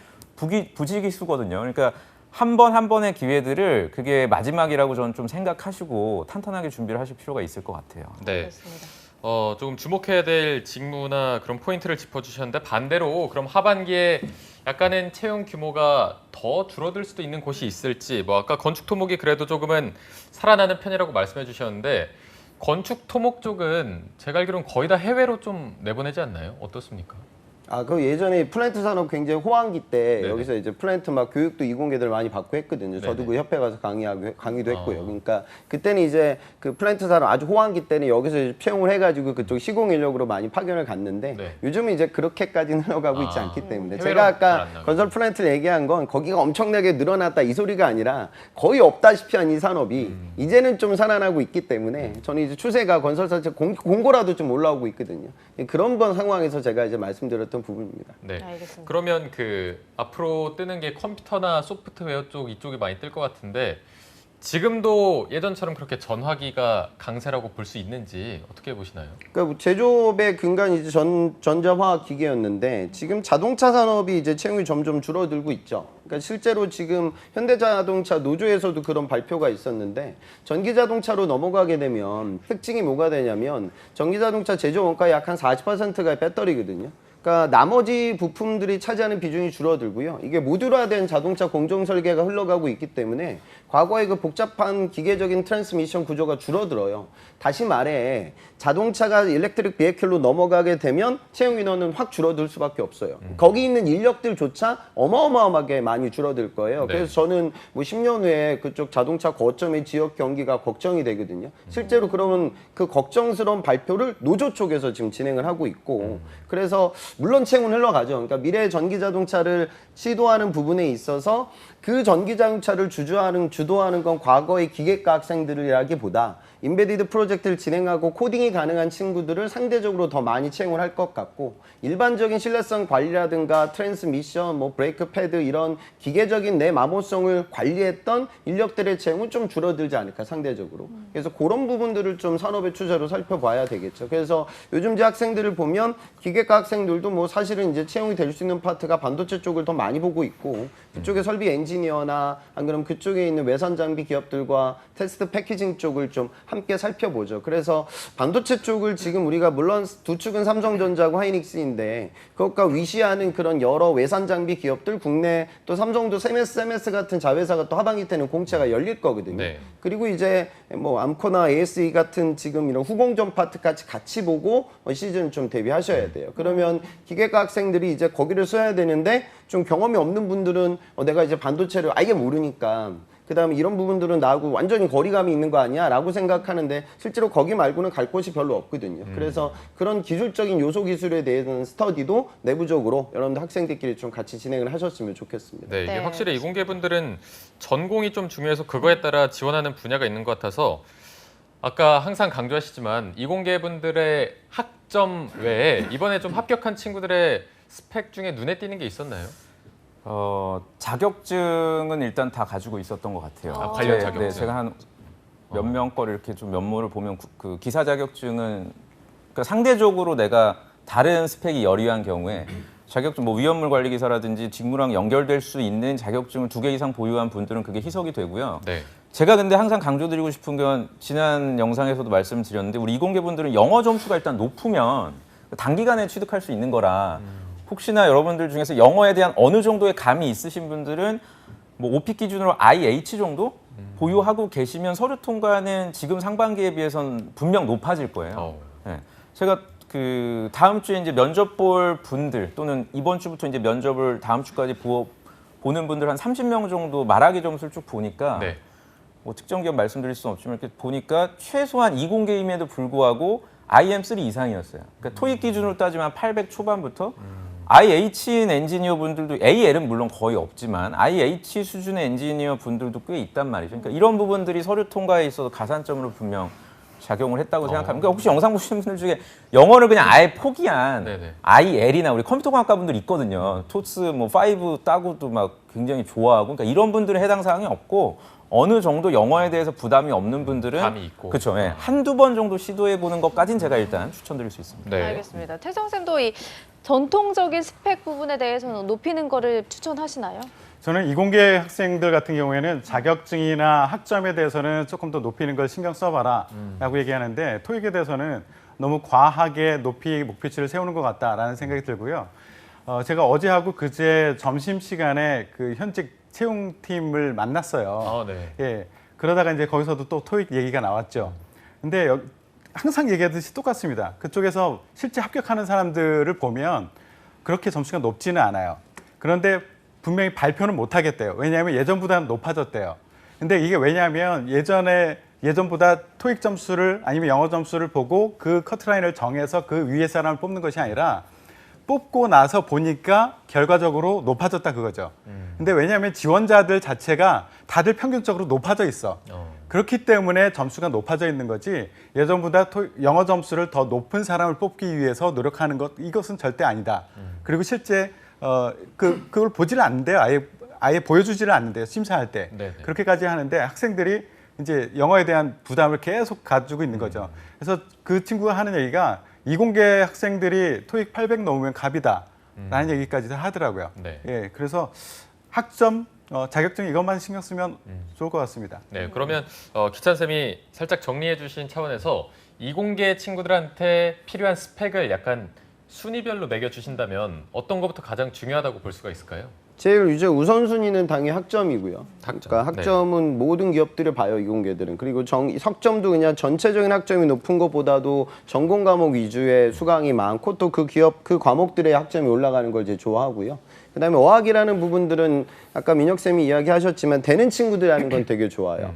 부지기수거든요. 그러니까 한 번의 기회들을 그게 마지막이라고 저는 좀 생각하시고 탄탄하게 준비를 하실 필요가 있을 것 같아요. 네. 그렇습니다. 조금 주목해야 될 직무나 그런 포인트를 짚어주셨는데 반대로 그럼 하반기에 약간은 채용 규모가 더 줄어들 수도 있는 곳이 있을지 뭐 아까 건축 토목이 그래도 조금은 살아나는 편이라고 말씀해 주셨는데 건축 토목 쪽은 제가 알기로는 거의 다 해외로 좀 내보내지 않나요? 어떻습니까? 그 예전에 플랜트 산업 굉장히 호황기 때 네네. 여기서 이제 플랜트 막 교육도 이공계들 많이 받고 했거든요. 저도 네네. 그 협회 가서 강의도 했고요. 아. 그러니까 그때는 이제 그 플랜트 산업 아주 호황기 때는 여기서 이제 채용을 해가지고 그쪽 시공 인력으로 많이 파견을 갔는데 네. 요즘은 이제 그렇게까지는 흘러가고 있지 아. 않기 때문에 해외로 제가 잘안 아까 나가고. 건설 플랜트를 얘기한 건 거기가 엄청나게 늘어났다 이 소리가 아니라 거의 없다시피 한 이 산업이 이제는 좀 살아나고 있기 때문에 저는 이제 추세가 건설사 공고라도 좀 올라오고 있거든요. 그런 건 상황에서 제가 이제 말씀드렸던 부분입니다. 네. 알겠습니다. 그러면 그 앞으로 뜨는 게 컴퓨터나 소프트웨어 쪽 이쪽이 많이 뜰 것 같은데 지금도 예전처럼 그렇게 전화기가 강세라고 볼 수 있는지 어떻게 보시나요? 그러니까 제조업의 근간이 이제 전자화학 기계였는데 지금 자동차 산업이 이제 채용이 점점 줄어들고 있죠. 그러니까 실제로 지금 현대자동차 노조에서도 그런 발표가 있었는데 전기자동차로 넘어가게 되면 특징이 뭐가 되냐면 전기자동차 제조 원가의 약 한 40%가 배터리거든요. 그러니까 나머지 부품들이 차지하는 비중이 줄어들고요. 이게 모듈화된 자동차 공정 설계가 흘러가고 있기 때문에 과거의 그 복잡한 기계적인 트랜스미션 구조가 줄어들어요. 다시 말해 자동차가 일렉트릭 비에클로 넘어가게 되면 채용 인원은 확 줄어들 수밖에 없어요. 거기 있는 인력들조차 어마어마하게 많이 줄어들 거예요. 네. 그래서 저는 뭐 10년 후에 그쪽 자동차 거점의 지역 경기가 걱정이 되거든요. 실제로 그러면 그 걱정스러운 발표를 노조 쪽에서 지금 진행을 하고 있고 그래서 물론 채용은 흘러가죠. 그러니까 미래 전기 자동차를 시도하는 부분에 있어서 그 전기 자동차를 주도하는 건 과거의 기계과 학생들이라기보다 인베디드 프로젝트를 진행하고 코딩이 가능한 친구들을 상대적으로 더 많이 채용을 할 것 같고 일반적인 신뢰성 관리라든가 트랜스미션, 뭐 브레이크 패드 이런 기계적인 내 마모성을 관리했던 인력들의 채용은 좀 줄어들지 않을까 상대적으로. 그래서 그런 부분들을 좀 산업의 추세로 살펴봐야 되겠죠. 그래서 요즘 제 학생들을 보면 기계과 학생들도 뭐 사실은 이제 채용이 될 수 있는 파트가 반도체 쪽을 더 많이 보고 있고 그쪽에 설비 엔지니어나 안 그러면 그쪽에 있는 외산 장비 기업들과 테스트 패키징 쪽을 좀 함께 살펴보죠. 그래서 반도체 쪽을 지금 우리가 물론 두 축은 삼성전자고 하이닉스인데 그것과 위시하는 그런 여러 외산 장비 기업들 국내 또 삼성도 세메스 같은 자회사가 또 하반기 때는 공채가 열릴 거거든요. 네. 그리고 이제 뭐 암코나 ASE 같은 지금 이런 후공정 파트까지 같이 보고 시즌 좀 대비하셔야 돼요. 그러면 기계과 학생들이 이제 거기를 써야 되는데 좀 경험이 없는 분들은 내가 이제 반도체를 아예 모르니까 그다음에 이런 부분들은 나하고 완전히 거리감이 있는 거 아니야? 라고 생각하는데 실제로 거기 말고는 갈 곳이 별로 없거든요. 그래서 그런 기술적인 요소 기술에 대한 스터디도 내부적으로 여러분들 학생들끼리 좀 같이 진행을 하셨으면 좋겠습니다. 네, 이게 네. 확실히 이공계분들은 전공이 좀 중요해서 그거에 따라 지원하는 분야가 있는 것 같아서 아까 항상 강조하시지만 이공계분들의 학점 외에 이번에 좀 합격한 친구들의 스펙 중에 눈에 띄는 게 있었나요? 자격증은 일단 다 가지고 있었던 것 같아요. 아, 관련 네, 자격증. 네, 제가 한 몇 명 거를 이렇게 좀 면모를 보면 그 기사 자격증은 그러니까 상대적으로 내가 다른 스펙이 열의한 경우에 자격증 뭐 위험물 관리 기사라든지 직무랑 연결될 수 있는 자격증을 2개 이상 보유한 분들은 그게 희석이 되고요. 네. 제가 근데 항상 강조드리고 싶은 건 지난 영상에서도 말씀드렸는데 우리 이공계분들은 영어 점수가 일단 높으면 단기간에 취득할 수 있는 거라 혹시나 여러분들 중에서 영어에 대한 어느 정도의 감이 있으신 분들은 뭐 OP 기준으로 IH 정도 보유하고 계시면 서류 통과는 지금 상반기에 비해서는 분명 높아질 거예요. 네. 제가 그 다음 주에 이제 면접 볼 분들 또는 이번 주부터 이제 면접을 다음 주까지 보는 분들 한 30명 정도 말하기 점수를 쭉 보니까 네. 뭐 특정 기업 말씀드릴 수는 없지만 이렇게 보니까 최소한 이공계임에도 불구하고 IM3 이상이었어요. 그러니까 토익 기준으로 따지면 800 초반부터 IH인 엔지니어 분들도 AL은 물론 거의 없지만 IH 수준의 엔지니어 분들도 꽤 있단 말이죠. 그러니까 이런 부분들이 서류 통과에 있어서 가산점으로 분명 작용을 했다고 생각합니다. 혹시 영상 보시는 분들 중에 영어를 그냥 아예 포기한 네네. IL이나 우리 컴퓨터공학과 분들 있거든요. 토스 뭐 5 따고도 막 굉장히 좋아하고 그러니까 이런 분들은 해당 사항이 없고 어느 정도 영어에 대해서 부담이 없는 분들은 감이 있고. 그렇죠. 예. 한두 번 정도 시도해 보는 것까지는 제가 일단 추천드릴 수 있습니다. 네. 알겠습니다. 태정 쌤도 이 전통적인 스펙 부분에 대해서는 높이는 거를 추천하시나요? 저는 이공계 학생들 같은 경우에는 자격증이나 학점에 대해서는 조금 더 높이는 걸 신경 써봐라 라고 얘기하는데 토익에 대해서는 너무 과하게 높이 목표치를 세우는 것 같다라는 생각이 들고요. 제가 어제하고 그제 점심시간에 그 현직 채용팀을 만났어요. 네. 예, 그러다가 이제 거기서도 또 토익 얘기가 나왔죠. 근데 항상 얘기하듯이 똑같습니다. 그쪽에서 실제 합격하는 사람들을 보면 그렇게 점수가 높지는 않아요. 그런데 분명히 발표는 못 하겠대요. 왜냐하면 예전보다는 높아졌대요. 근데 이게 왜냐하면 예전보다 토익 점수를 아니면 영어 점수를 보고 그 커트라인을 정해서 그 위에 사람을 뽑는 것이 아니라 뽑고 나서 보니까 결과적으로 높아졌다 그거죠. 근데 왜냐하면 지원자들 자체가 다들 평균적으로 높아져 있어. 그렇기 때문에 점수가 높아져 있는 거지 예전보다 영어 점수를 더 높은 사람을 뽑기 위해서 노력하는 것 이것은 절대 아니다. 그리고 실제 그걸 보지를 않는데요. 아예 보여주지를 않는데요. 심사할 때. 네네. 그렇게까지 하는데 학생들이 이제 영어에 대한 부담을 계속 가지고 있는 거죠. 그래서 그 친구가 하는 얘기가 이공계 학생들이 토익 800 넘으면 갑이다 라는 얘기까지 하더라고요. 네. 예, 그래서 학점, 자격증 이것만 신경 쓰면 좋을 것 같습니다. 네, 그러면 기찬 쌤이 살짝 정리해 주신 차원에서 이공계 친구들한테 필요한 스펙을 약간 순위별로 매겨 주신다면 어떤 것부터 가장 중요하다고 볼 수가 있을까요? 제일 이제 우선순위는 당연히 학점이고요. 학점. 그러니까 학점은 모든 기업들을 봐요, 이공계들은. 그리고 석점도 그냥 전체적인 학점이 높은 것보다도 전공 과목 위주의 수강이 많고 또 그 기업 그 과목들의 학점이 올라가는 걸 이제 좋아하고요. 그다음에 어학이라는 부분들은 아까 민혁 쌤이 이야기하셨지만 되는 친구들이라는 건 되게 좋아요.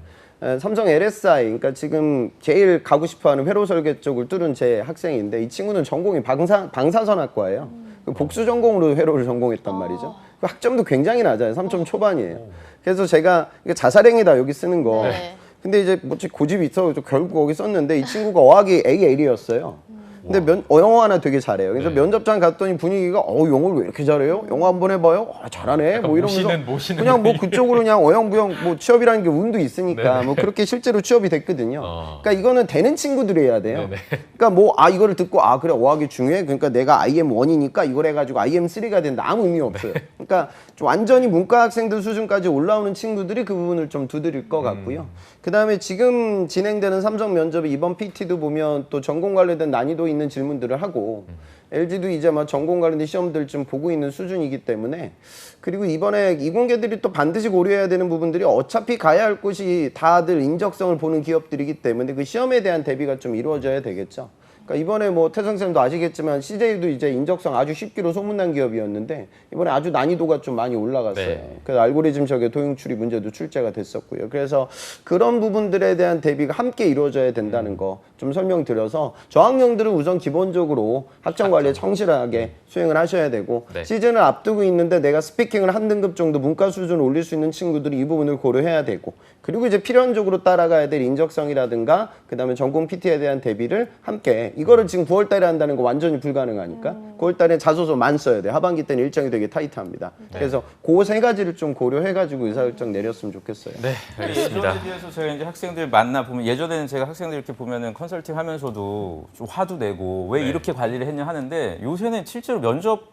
삼성 LSI, 그러니까 지금 제일 가고 싶어하는 회로 설계 쪽을 뚫은 제 학생인데 이 친구는 전공이 방사선학과예요. 복수 전공으로 회로를 전공했단 말이죠. 그 학점도 굉장히 낮아요. 3점 초반이에요. 그래서 제가 이게 자살행위다 여기 쓰는 거. 네. 근데 이제 뭐 고집이 있어 결국 거기 썼는데 이 친구가 어학이 AL이었어요. 근데 영어 하나 되게 잘해요. 그래서 네. 면접장 갔더니 분위기가 영어를 왜 이렇게 잘해요? 영어 한번 해봐요? 잘하네. 약간 뭐 이러면서 모시는 그냥 뭐 분위기. 그쪽으로 그냥 어영부영 뭐 취업이라는 게 운도 있으니까 네네. 뭐 그렇게 실제로 취업이 됐거든요. 그러니까 이거는 되는 친구들이 해야 돼요. 네네. 그러니까 뭐 이거를 듣고 그래 어학이 중요해. 그러니까 내가 IM1이니까 이걸 해가지고 IM3가 된다. 아무 의미 없어요. 그러니까 좀 완전히 문과 학생들 수준까지 올라오는 친구들이 그 부분을 좀 두드릴 것 같고요. 그다음에 지금 진행되는 삼성 면접의 이번 PT도 보면 또 전공 관련된 난이도 있는 질문들을 하고 LG도 이제 막 전공 관련된 시험들 좀 보고 있는 수준이기 때문에 그리고 이번에 이공계들이 또 반드시 고려해야 되는 부분들이 어차피 가야 할 곳이 다들 인적성을 보는 기업들이기 때문에 그 시험에 대한 대비가 좀 이루어져야 되겠죠. 그러니까 이번에 뭐 태성쌤도 아시겠지만 CJ도 이제 인적성 아주 쉽기로 소문난 기업이었는데 이번에 아주 난이도가 좀 많이 올라갔어요. 네. 그래서 알고리즘적인 도용 추리 문제도 출제가 됐었고요. 그래서 그런 부분들에 대한 대비가 함께 이루어져야 된다는 거 좀 설명드려서 저학년들은 우선 기본적으로 학점 관리에 성실하게 수행을 하셔야 되고 네. 시즌을 앞두고 있는데 내가 스피킹을 한 등급 정도 문과 수준을 올릴 수 있는 친구들이 이 부분을 고려해야 되고 그리고 이제 필연적으로 따라가야 될 인적성이라든가 그다음에 전공 PT에 대한 대비를 함께 이거를 지금 9월 달에 한다는 거 완전히 불가능하니까 9월 달에 자소서만 써야 돼. 하반기 때는 일정이 되게 타이트합니다. 그래서 그 세 가지를 좀 고려해가지고 의사결정 내렸으면 좋겠어요. 네, 알겠습니다. 예전에 비해서 제가 이제 학생들 만나 보면 예전에는 제가 학생들 이렇게 보면은 컨설팅 하면서도 좀 화도 내고 왜 네. 이렇게 관리를 했냐 하는데 요새는 실제로 면접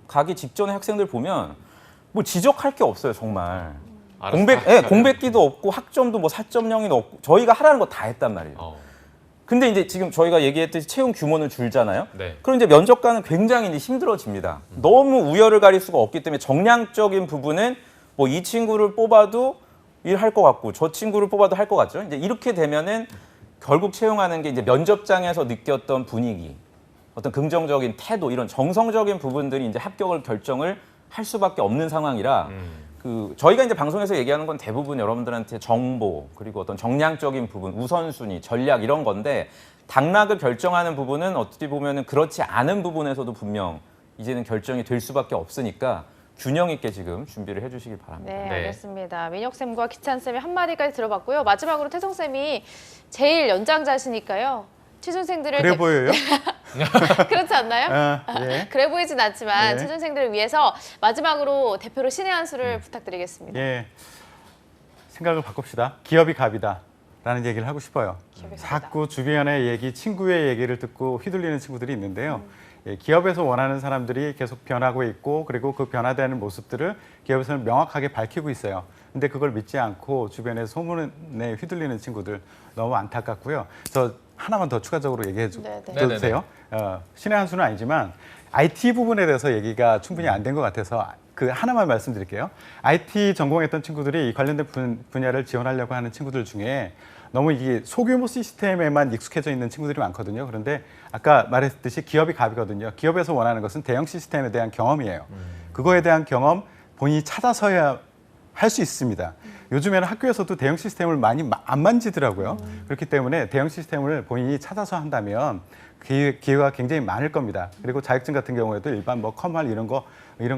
가기 직전에 학생들 보면 뭐 지적할 게 없어요 정말. 알아서 다 공백기도 없고 학점도 뭐 4.0이 없고 저희가 하라는 거 다 했단 말이에요. 근데 이제 지금 저희가 얘기했듯이 채용 규모는 줄잖아요. 네. 그럼 이제 면접관은 굉장히 이제 힘들어집니다. 너무 우열을 가릴 수가 없기 때문에 정량적인 부분은 뭐 이 친구를 뽑아도 일할 것 같고 저 친구를 뽑아도 할 것 같죠. 이제 이렇게 되면은 결국 채용하는 게 이제 면접장에서 느꼈던 분위기, 어떤 긍정적인 태도 이런 정성적인 부분들이 이제 합격을 결정을 할 수밖에 없는 상황이라 그 저희가 이제 방송에서 얘기하는 건 대부분 여러분들한테 정보 그리고 어떤 정량적인 부분, 우선순위, 전략 이런 건데 당락을 결정하는 부분은 어떻게 보면은 그렇지 않은 부분에서도 분명 이제는 결정이 될 수밖에 없으니까 균형 있게 지금 준비를 해주시길 바랍니다. 네, 네. 알겠습니다. 민혁쌤과 기찬쌤이 한마디까지 들어봤고요. 마지막으로 태성쌤이 제일 연장자시니까요. 취준생들을 그래 보여요? 그렇지 않나요? 예. 그래 보이진 않지만 네. 취준생들을 위해서 마지막으로 대표로 신의 한 수를 부탁드리겠습니다. 예. 생각을 바꿉시다. 기업이 갑이다. 라는 얘기를 하고 싶어요. 기업이 갑이다. 자꾸 주변의 얘기, 친구의 얘기를 듣고 휘둘리는 친구들이 있는데요. 예, 기업에서 원하는 사람들이 계속 변하고 있고 그리고 그 변화되는 모습들을 기업에서는 명확하게 밝히고 있어요. 근데 그걸 믿지 않고 주변의 소문에 휘둘리는 친구들 너무 안타깝고요. 저 하나만 더 추가적으로 얘기해 네, 네. 줘도 되세요? 신의 한 수는 아니지만 IT 부분에 대해서 얘기가 충분히 안 된 것 같아서 그 하나만 말씀드릴게요. IT 전공했던 친구들이 이 관련된 분야를 지원하려고 하는 친구들 중에 너무 이게 소규모 시스템에만 익숙해져 있는 친구들이 많거든요. 그런데 아까 말했듯이 기업이 갑이거든요. 기업에서 원하는 것은 대형 시스템에 대한 경험이에요. 그거에 대한 경험 본인이 찾아서야 할 수 있습니다. 요즘에는 학교에서도 대형 시스템을 많이 안 만지더라고요. 그렇기 때문에 대형 시스템을 본인이 찾아서 한다면 기회가 굉장히 많을 겁니다. 그리고 자격증 같은 경우에도 일반 뭐 컴활 이런 거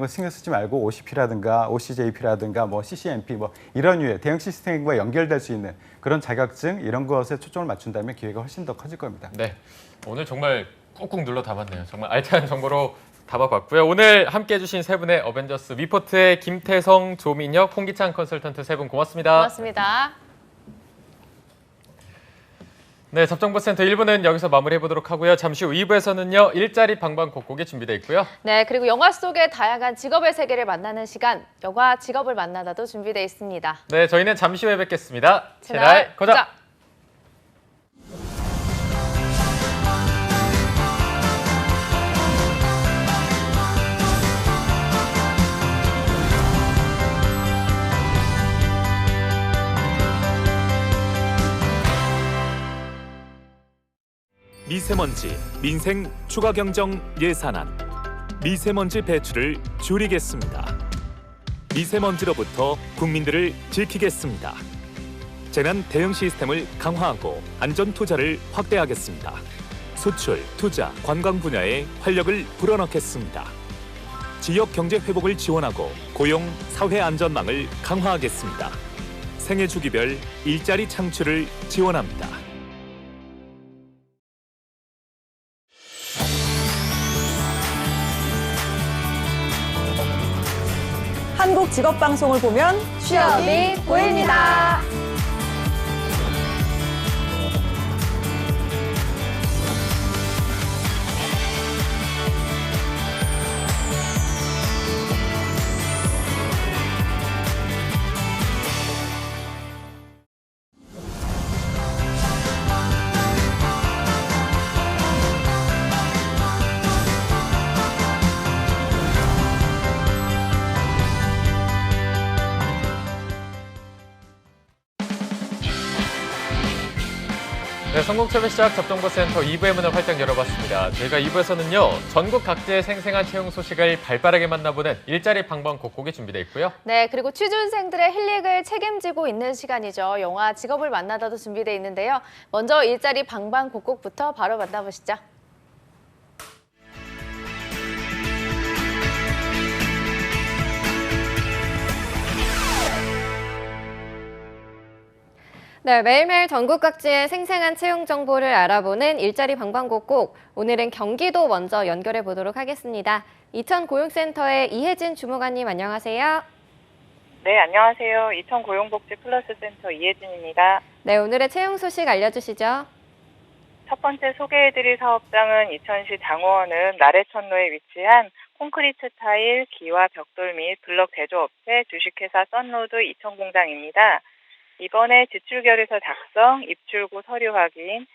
신경 쓰지 말고 OCP라든가 OCJP라든가 뭐 CCNP 뭐 이런 류의 대형 시스템과 연결될 수 있는 그런 자격증 이런 것에 초점을 맞춘다면 기회가 훨씬 더 커질 겁니다. 네, 오늘 정말 꾹꾹 눌러 담았네요. 정말 알찬 정보로 담아봤고요. 오늘 함께해 주신 세 분의 어벤져스 위포트의 김태성, 조민혁, 홍기찬 컨설턴트 세 분 고맙습니다. 고맙습니다. 네, 접정보센터 1부는 여기서 마무리해보도록 하고요. 잠시 후 2부에서는요. 일자리 방방곡곡이 준비되어 있고요. 네, 그리고 영화 속의 다양한 직업의 세계를 만나는 시간, 영화 직업을 만나다도 준비되어 있습니다. 네, 저희는 잠시 후에 뵙겠습니다. 채널 채널 고정! 미세먼지, 민생 추가 경정 예산안. 미세먼지 배출을 줄이겠습니다. 미세먼지로부터 국민들을 지키겠습니다. 재난 대응 시스템을 강화하고 안전 투자를 확대하겠습니다. 수출, 투자, 관광 분야에 활력을 불어넣겠습니다. 지역 경제 회복을 지원하고 고용, 사회 안전망을 강화하겠습니다. 생애 주기별 일자리 창출을 지원합니다. 한국 직업 방송을 보면 취업이 보입니다. 네, 성공철배 시작 접정보센터 2부의 문을 활짝 열어봤습니다. 저희가 2부에서는요. 전국 각지의 생생한 채용 소식을 발빠르게 만나보는 일자리 방방곡곡이 준비되어 있고요. 네, 그리고 취준생들의 힐릭을 책임지고 있는 시간이죠. 영화 직업을 만나다도 준비되어 있는데요. 먼저 일자리 방방곡곡부터 바로 만나보시죠. 네, 매일매일 전국 각지의 생생한 채용 정보를 알아보는 일자리 방방곡곡. 오늘은 경기도 먼저 연결해 보도록 하겠습니다. 이천고용센터의 이혜진 주무관님 안녕하세요. 네, 안녕하세요. 이천고용복지 플러스센터 이혜진입니다. 네, 오늘의 채용 소식 알려주시죠. 첫 번째 소개해드릴 사업장은 이천시 장호원읍 나래천로에 위치한 콘크리트 타일, 기와 벽돌 및 블럭 제조업체 주식회사 썬로드 이천공장입니다. 이번에 지출결의서 작성, 입출구 서류 확인,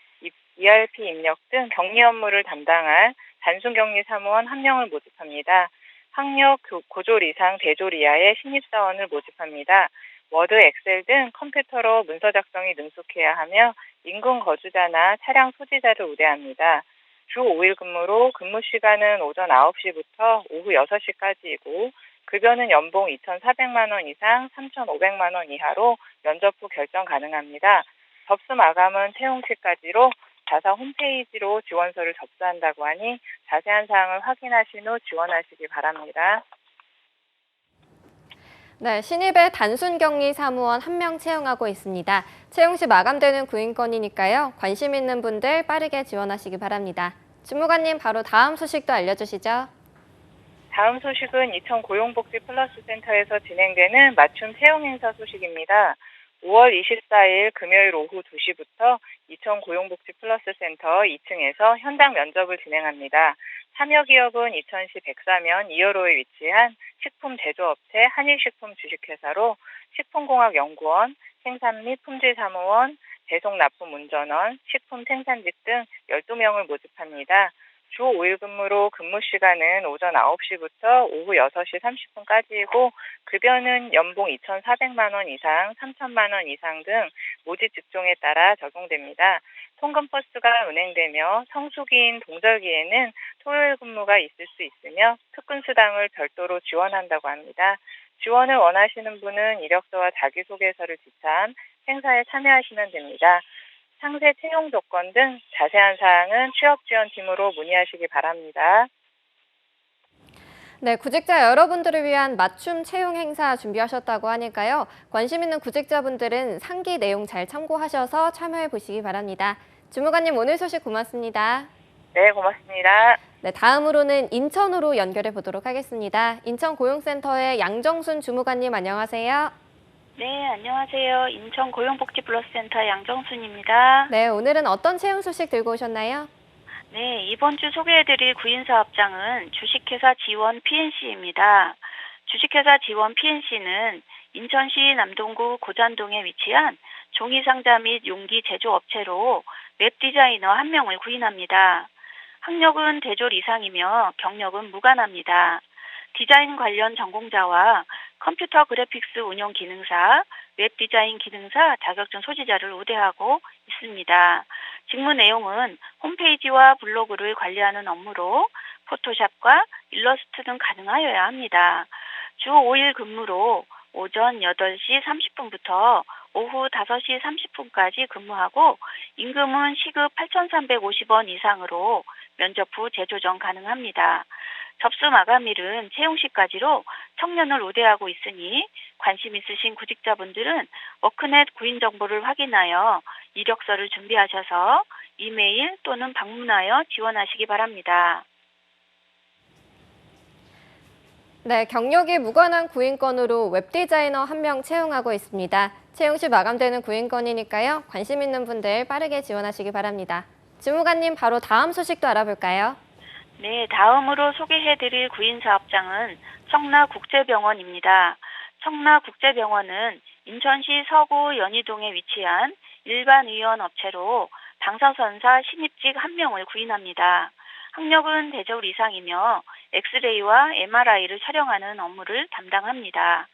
ERP 입력 등 격리 업무를 담당할 단순격리 사무원 1명을 모집합니다. 학력 고졸 이상 대졸 이하의 신입사원을 모집합니다. 워드, 엑셀 등 컴퓨터로 문서 작성이 능숙해야 하며 인근 거주자나 차량 소지자를 우대합니다. 주 5일 근무로 근무 시간은 오전 9시부터 오후 6시까지이고 급여는 연봉 2,400만 원 이상 3,500만 원 이하로 면접 후 결정 가능합니다. 접수 마감은 채용 시까지로 자사 홈페이지로 지원서를 접수한다고 하니 자세한 사항을 확인하신 후 지원하시기 바랍니다. 네, 신입의 단순격리 사무원 1명 채용하고 있습니다. 채용 시 마감되는 구인건이니까요. 관심 있는 분들 빠르게 지원하시기 바랍니다. 주무관님, 바로 다음 소식도 알려주시죠. 다음 소식은 이천 고용복지 플러스 센터에서 진행되는 맞춤 채용 행사 소식입니다. 5월 24일 금요일 오후 2시부터 이천 고용복지 플러스 센터 2층에서 현장 면접을 진행합니다. 참여 기업은 이천시 백사면 2여로에 위치한 식품 제조업체 한일식품 주식회사로 식품공학연구원, 생산 및 품질사무원, 배송납품운전원, 식품 생산직 등 12명을 모집합니다. 주 5일 근무로 근무 시간은 오전 9시부터 오후 6시 30분까지이고 급여는 연봉 2,400만 원 이상, 3,000만 원 이상 등 모집 직종에 따라 적용됩니다. 통근버스가 운행되며 성수기인 동절기에는 토요일 근무가 있을 수 있으며 특근수당을 별도로 지원한다고 합니다. 지원을 원하시는 분은 이력서와 자기소개서를 지참 행사에 참여하시면 됩니다. 상세 채용 조건 등 자세한 사항은 취업지원팀으로 문의하시기 바랍니다. 네, 구직자 여러분들을 위한 맞춤 채용 행사 준비하셨다고 하니까요. 관심 있는 구직자분들은 상기 내용 잘 참고하셔서 참여해 보시기 바랍니다. 주무관님, 오늘 소식 고맙습니다. 네, 고맙습니다. 네, 다음으로는 인천으로 연결해 보도록 하겠습니다. 인천고용센터의 양정순 주무관님, 안녕하세요. 네, 안녕하세요. 인천 고용복지 플러스센터 양정순입니다. 네, 오늘은 어떤 채용 소식 들고 오셨나요? 네, 이번 주 소개해드릴 구인사업장은 주식회사 지원 PNC입니다. 주식회사 지원 PNC는 인천시 남동구 고잔동에 위치한 종이상자 및 용기 제조업체로 웹디자이너 1명을 구인합니다. 학력은 대졸 이상이며 경력은 무관합니다. 디자인 관련 전공자와 컴퓨터 그래픽스 운영 기능사, 웹디자인 기능사 자격증 소지자를 우대하고 있습니다. 직무 내용은 홈페이지와 블로그를 관리하는 업무로 포토샵과 일러스트 등 가능하여야 합니다. 주 5일 근무로 오전 8시 30분부터 오후 5시 30분까지 근무하고 임금은 시급 8,350원 이상으로 면접 후 재조정 가능합니다. 접수 마감일은 채용 시까지로 청년을 우대하고 있으니 관심 있으신 구직자분들은 워크넷 구인 정보를 확인하여 이력서를 준비하셔서 이메일 또는 방문하여 지원하시기 바랍니다. 네, 경력이 무관한 구인건으로 웹디자이너 1명 채용하고 있습니다. 채용 시 마감되는 구인건이니까요. 관심 있는 분들 빠르게 지원하시기 바랍니다. 주무관님, 바로 다음 소식도 알아볼까요? 네, 다음으로 소개해드릴 구인사업장은 청라국제병원입니다. 청라국제병원은 인천시 서구 연희동에 위치한 일반 의원 업체로 방사선사 신입직 1명을 구인합니다. 학력은 대졸 이상이며 엑스레이와 MRI를 촬영하는 업무를 담당합니다.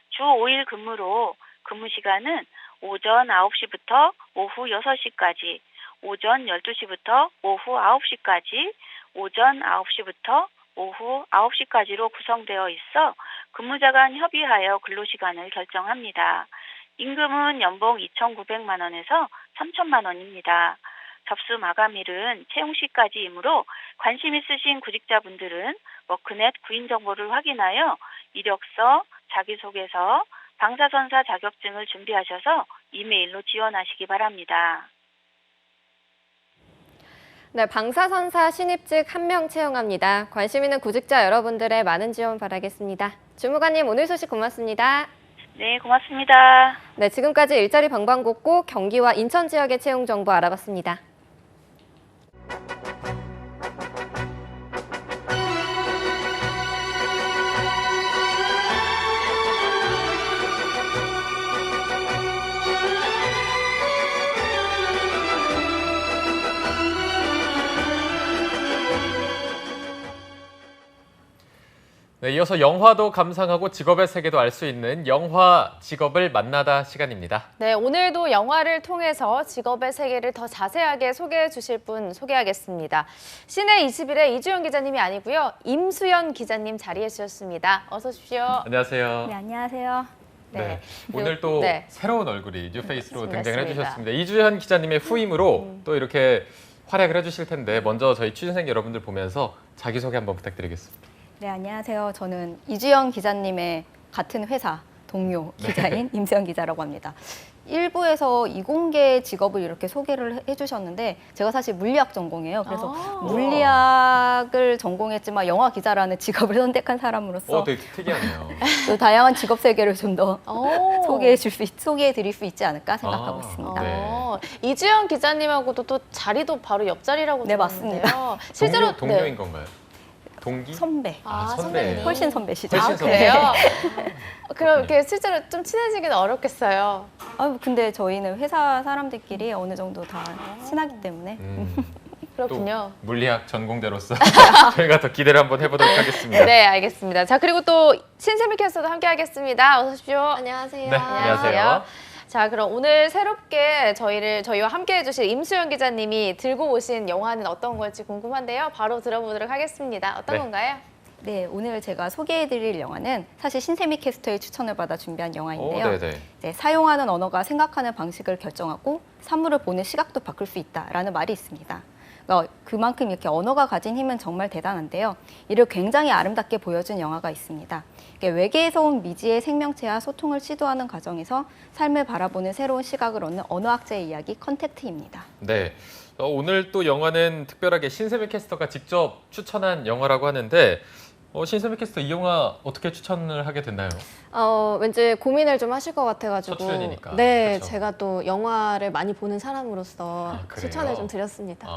주 5일 근무로 근무 시간은 오전 9시부터 오후 6시까지, 오전 12시부터 오후 9시까지, 오전 9시부터 오후 9시까지로 구성되어 있어 근무자 간 협의하여 근로시간을 결정합니다. 임금은 연봉 2,900만 원에서 3,000만 원입니다. 접수 마감일은 채용 시까지이므로 관심 있으신 구직자분들은 워크넷 구인 정보를 확인하여 이력서, 자기소개서, 방사선사 자격증을 준비하셔서 이메일로 지원하시기 바랍니다. 네, 방사선사 신입직 1명 채용합니다. 관심 있는 구직자 여러분들의 많은 지원 바라겠습니다. 주무관님, 오늘 소식 고맙습니다. 네, 고맙습니다. 네, 지금까지 일자리 방방곡곡 경기와 인천 지역의 채용 정보 알아봤습니다. 네, 이어서 영화도 감상하고 직업의 세계도 알 수 있는 영화 직업을 만나다 시간입니다. 네, 오늘도 영화를 통해서 직업의 세계를 더 자세하게 소개해 주실 분 소개하겠습니다. 시내 21의 이주연 기자님이 아니고요. 임수연 기자님 자리해 주셨습니다. 어서 오십시오. 안녕하세요. 네, 안녕하세요. 네. 오늘 또 네. 새로운 얼굴이 뉴페이스로 등장을 맞습니다. 해주셨습니다. 이주연 기자님의 후임으로 또 이렇게 활약을 해주실 텐데 먼저 저희 취준생 여러분들 보면서 자기소개 한번 부탁드리겠습니다. 네, 안녕하세요. 저는 이주연 기자님의 같은 회사 동료 기자인 임수연 기자라고 합니다. 일부에서 이공계 직업을 이렇게 소개를 해주셨는데 제가 사실 물리학 전공이에요. 그래서 물리학을 전공했지만 영화 기자라는 직업을 선택한 사람으로서 되게 특이하네요. 또 다양한 직업 세계를 좀 더 소개해드릴 수 있지 않을까 생각하고 있습니다. 네. 이주연 기자님하고도 또 자리도 바로 옆자리라고 네, 들었는데요. 맞습니다. 실제로 동료인 건가요? 동기? 선배. 선배. 훨씬 선배시죠. 훨씬 선배. 그래요? 그럼 이렇게 실제로 좀 친해지기는 어렵겠어요. 근데 저희는 회사 사람들끼리 어느 정도 다 친하기 때문에. 그렇군요. 또 물리학 전공자로서 저희가 더 기대를 한번 해보도록 하겠습니다. 네, 알겠습니다. 자, 그리고 또 신세미 캐스터도 함께 하겠습니다. 어서 오십시오. 안녕하세요. 네, 안녕하세요. 자, 그럼 오늘 새롭게 저희와 함께 해주실 임수연 기자님이 들고 오신 영화는 어떤 걸지 궁금한데요. 바로 들어보도록 하겠습니다. 어떤 건가요? 네, 오늘 제가 소개해드릴 영화는 사실 신세미 캐스터의 추천을 받아 준비한 영화인데요. 네, 사용하는 언어가 생각하는 방식을 결정하고 사물을 보는 시각도 바꿀 수 있다라는 말이 있습니다. 그러니까 그만큼 이렇게 언어가 가진 힘은 정말 대단한데요. 이를 굉장히 아름답게 보여준 영화가 있습니다. 외계에서 온 미지의 생명체와 소통을 시도하는 과정에서 삶을 바라보는 새로운 시각을 얻는 언어학자의 이야기 컨택트입니다. 네. 오늘 또 영화는 특별하게 신세미 캐스터가 직접 추천한 영화라고 하는데 신세미 캐스터 이 영화 어떻게 추천을 하게 됐나요? 왠지 고민을 좀 하실 것 같아가지고. 첫 출연이니까. 네, 그쵸? 제가 또 영화를 많이 보는 사람으로서 그래요? 추천을 좀 드렸습니다.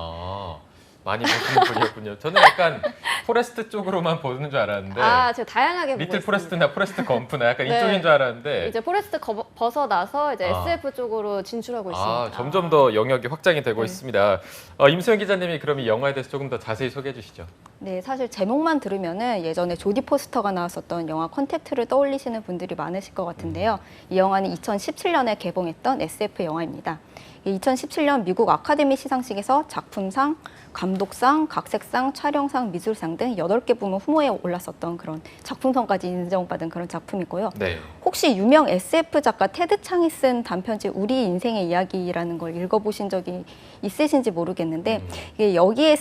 많이 보시는 분이었군요. 저는 약간 포레스트 쪽으로만 보는 줄 알았는데 제가 다양하게 보고 리틀 있습니다. 포레스트나 포레스트 검프나 약간 네. 이쪽인 줄 알았는데 이제 포레스트 벗어나서 이제 SF 쪽으로 진출하고 있습니다. 점점 더 영역이 확장이 되고 있습니다. 임수연 기자님이 그럼 이 영화에 대해서 조금 더 자세히 소개해 주시죠. 네, 사실 제목만 들으면은 예전에 조디 포스터가 나왔었던 영화 컨택트를 떠올리시는 분들이 많으실 것 같은데요. 이 영화는 2017년에 개봉했던 SF 영화입니다. 2017년 미국 아카데미 시상식에서 작품상, 감독상, 각색상, 촬영상, 미술상 등 8개 부문 후보에 올랐었던 그런 작품상까지 인정받은 그런 작품이고요. 네. 혹시 유명 SF 작가 테드 창이 쓴 단편집 우리 인생의 이야기라는 걸 읽어보신 적이 있으신지 모르겠는데 이게 여기에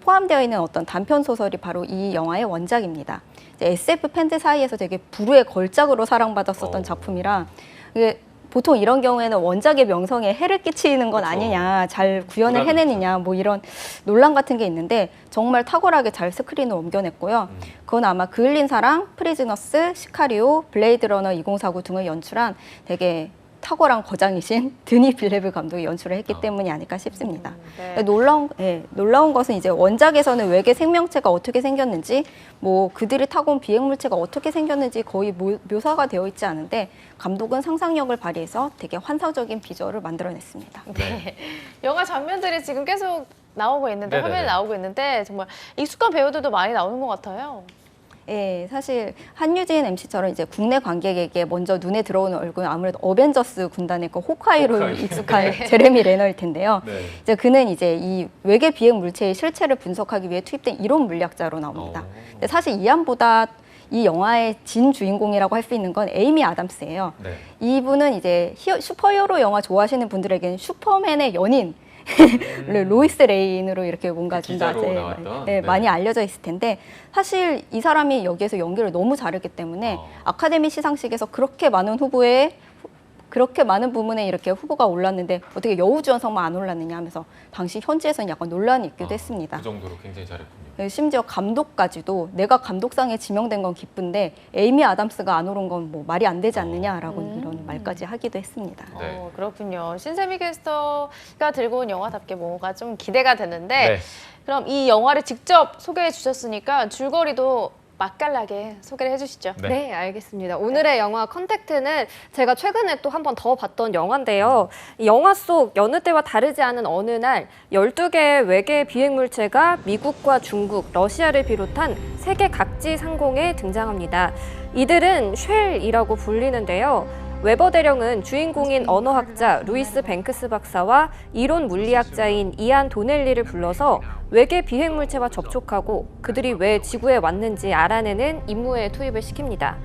포함되어 있는 어떤 단편 소설이 바로 이 영화의 원작입니다. SF 팬들 사이에서 되게 불후의 걸작으로 사랑받았었던 작품이라 이게 보통 이런 경우에는 원작의 명성에 해를 끼치는 건 아니냐, 잘 구현을 해내느냐, 뭐 이런 논란 같은 게 있는데 정말 탁월하게 잘 스크린을 옮겨냈고요. 그건 아마 그을린 사랑, 프리즈너스, 시카리오, 블레이드 러너 2049 등을 연출한 되게 탁월한 거장이신 드니 빌레브 감독이 연출을 했기 때문이 아닐까 싶습니다. 네. 놀라운 것은 이제 원작에서는 외계 생명체가 어떻게 생겼는지, 뭐 그들이 타고 온 비행물체가 어떻게 생겼는지 거의 묘사가 되어 있지 않은데 감독은 상상력을 발휘해서 되게 환상적인 비주얼을 만들어냈습니다. 네. 영화 장면들이 지금 계속 나오고 있는데 네네네. 화면에 나오고 있는데 정말 익숙한 배우들도 많이 나오는 것 같아요. 예, 사실 한유진 MC처럼 이제 국내 관객에게 먼저 눈에 들어오는 얼굴은 아무래도 어벤져스 군단의 그 호크아이로 익숙한 제레미 레너일 텐데요. 네. 이제 그는 이제 이 외계 비행 물체의 실체를 분석하기 위해 투입된 이론 물리학자로 나옵니다. 근데 사실 이안보다 이 영화의 진 주인공이라고 할 수 있는 건 에이미 아담스예요. 네. 이분은 이제 슈퍼히어로 영화 좋아하시는 분들에게는 슈퍼맨의 연인 로이스 레인으로 이렇게 뭔가 좀 기자로 나왔던, 네. 많이 알려져 있을 텐데 사실 이 사람이 여기에서 연기를 너무 잘했기 때문에 아카데미 시상식에서 그렇게 많은 부문에 이렇게 후보가 올랐는데 어떻게 여우주연상만 안 올랐느냐 하면서 당시 현지에서는 약간 논란이 있기도 했습니다. 그 정도로 굉장히 잘했군요. 심지어 감독까지도 내가 감독상에 지명된 건 기쁜데 에이미 아담스가 안 오른 건 뭐 말이 안 되지 않느냐라고 이런 말까지 하기도 했습니다. 네. 그렇군요. 신세미 캐스터가 들고 온 영화답게 뭔가 좀 기대가 되는데 네. 그럼 이 영화를 직접 소개해 주셨으니까 줄거리도 맛깔나게 소개를 해주시죠. 네, 알겠습니다. 오늘의 영화 컨택트는 제가 최근에 또 한 번 더 봤던 영화인데요. 이 영화 속 여느 때와 다르지 않은 어느 날 12개의 외계 비행물체가 미국과 중국, 러시아를 비롯한 세계 각지 상공에 등장합니다. 이들은 쉘이라고 불리는데요. 웨버 대령은 주인공인 언어학자 루이스 뱅크스 박사와 이론 물리학자인 이안 도넬리를 불러서 외계 비행물체와 접촉하고 그들이 왜 지구에 왔는지 알아내는 임무에 투입을 시킵니다.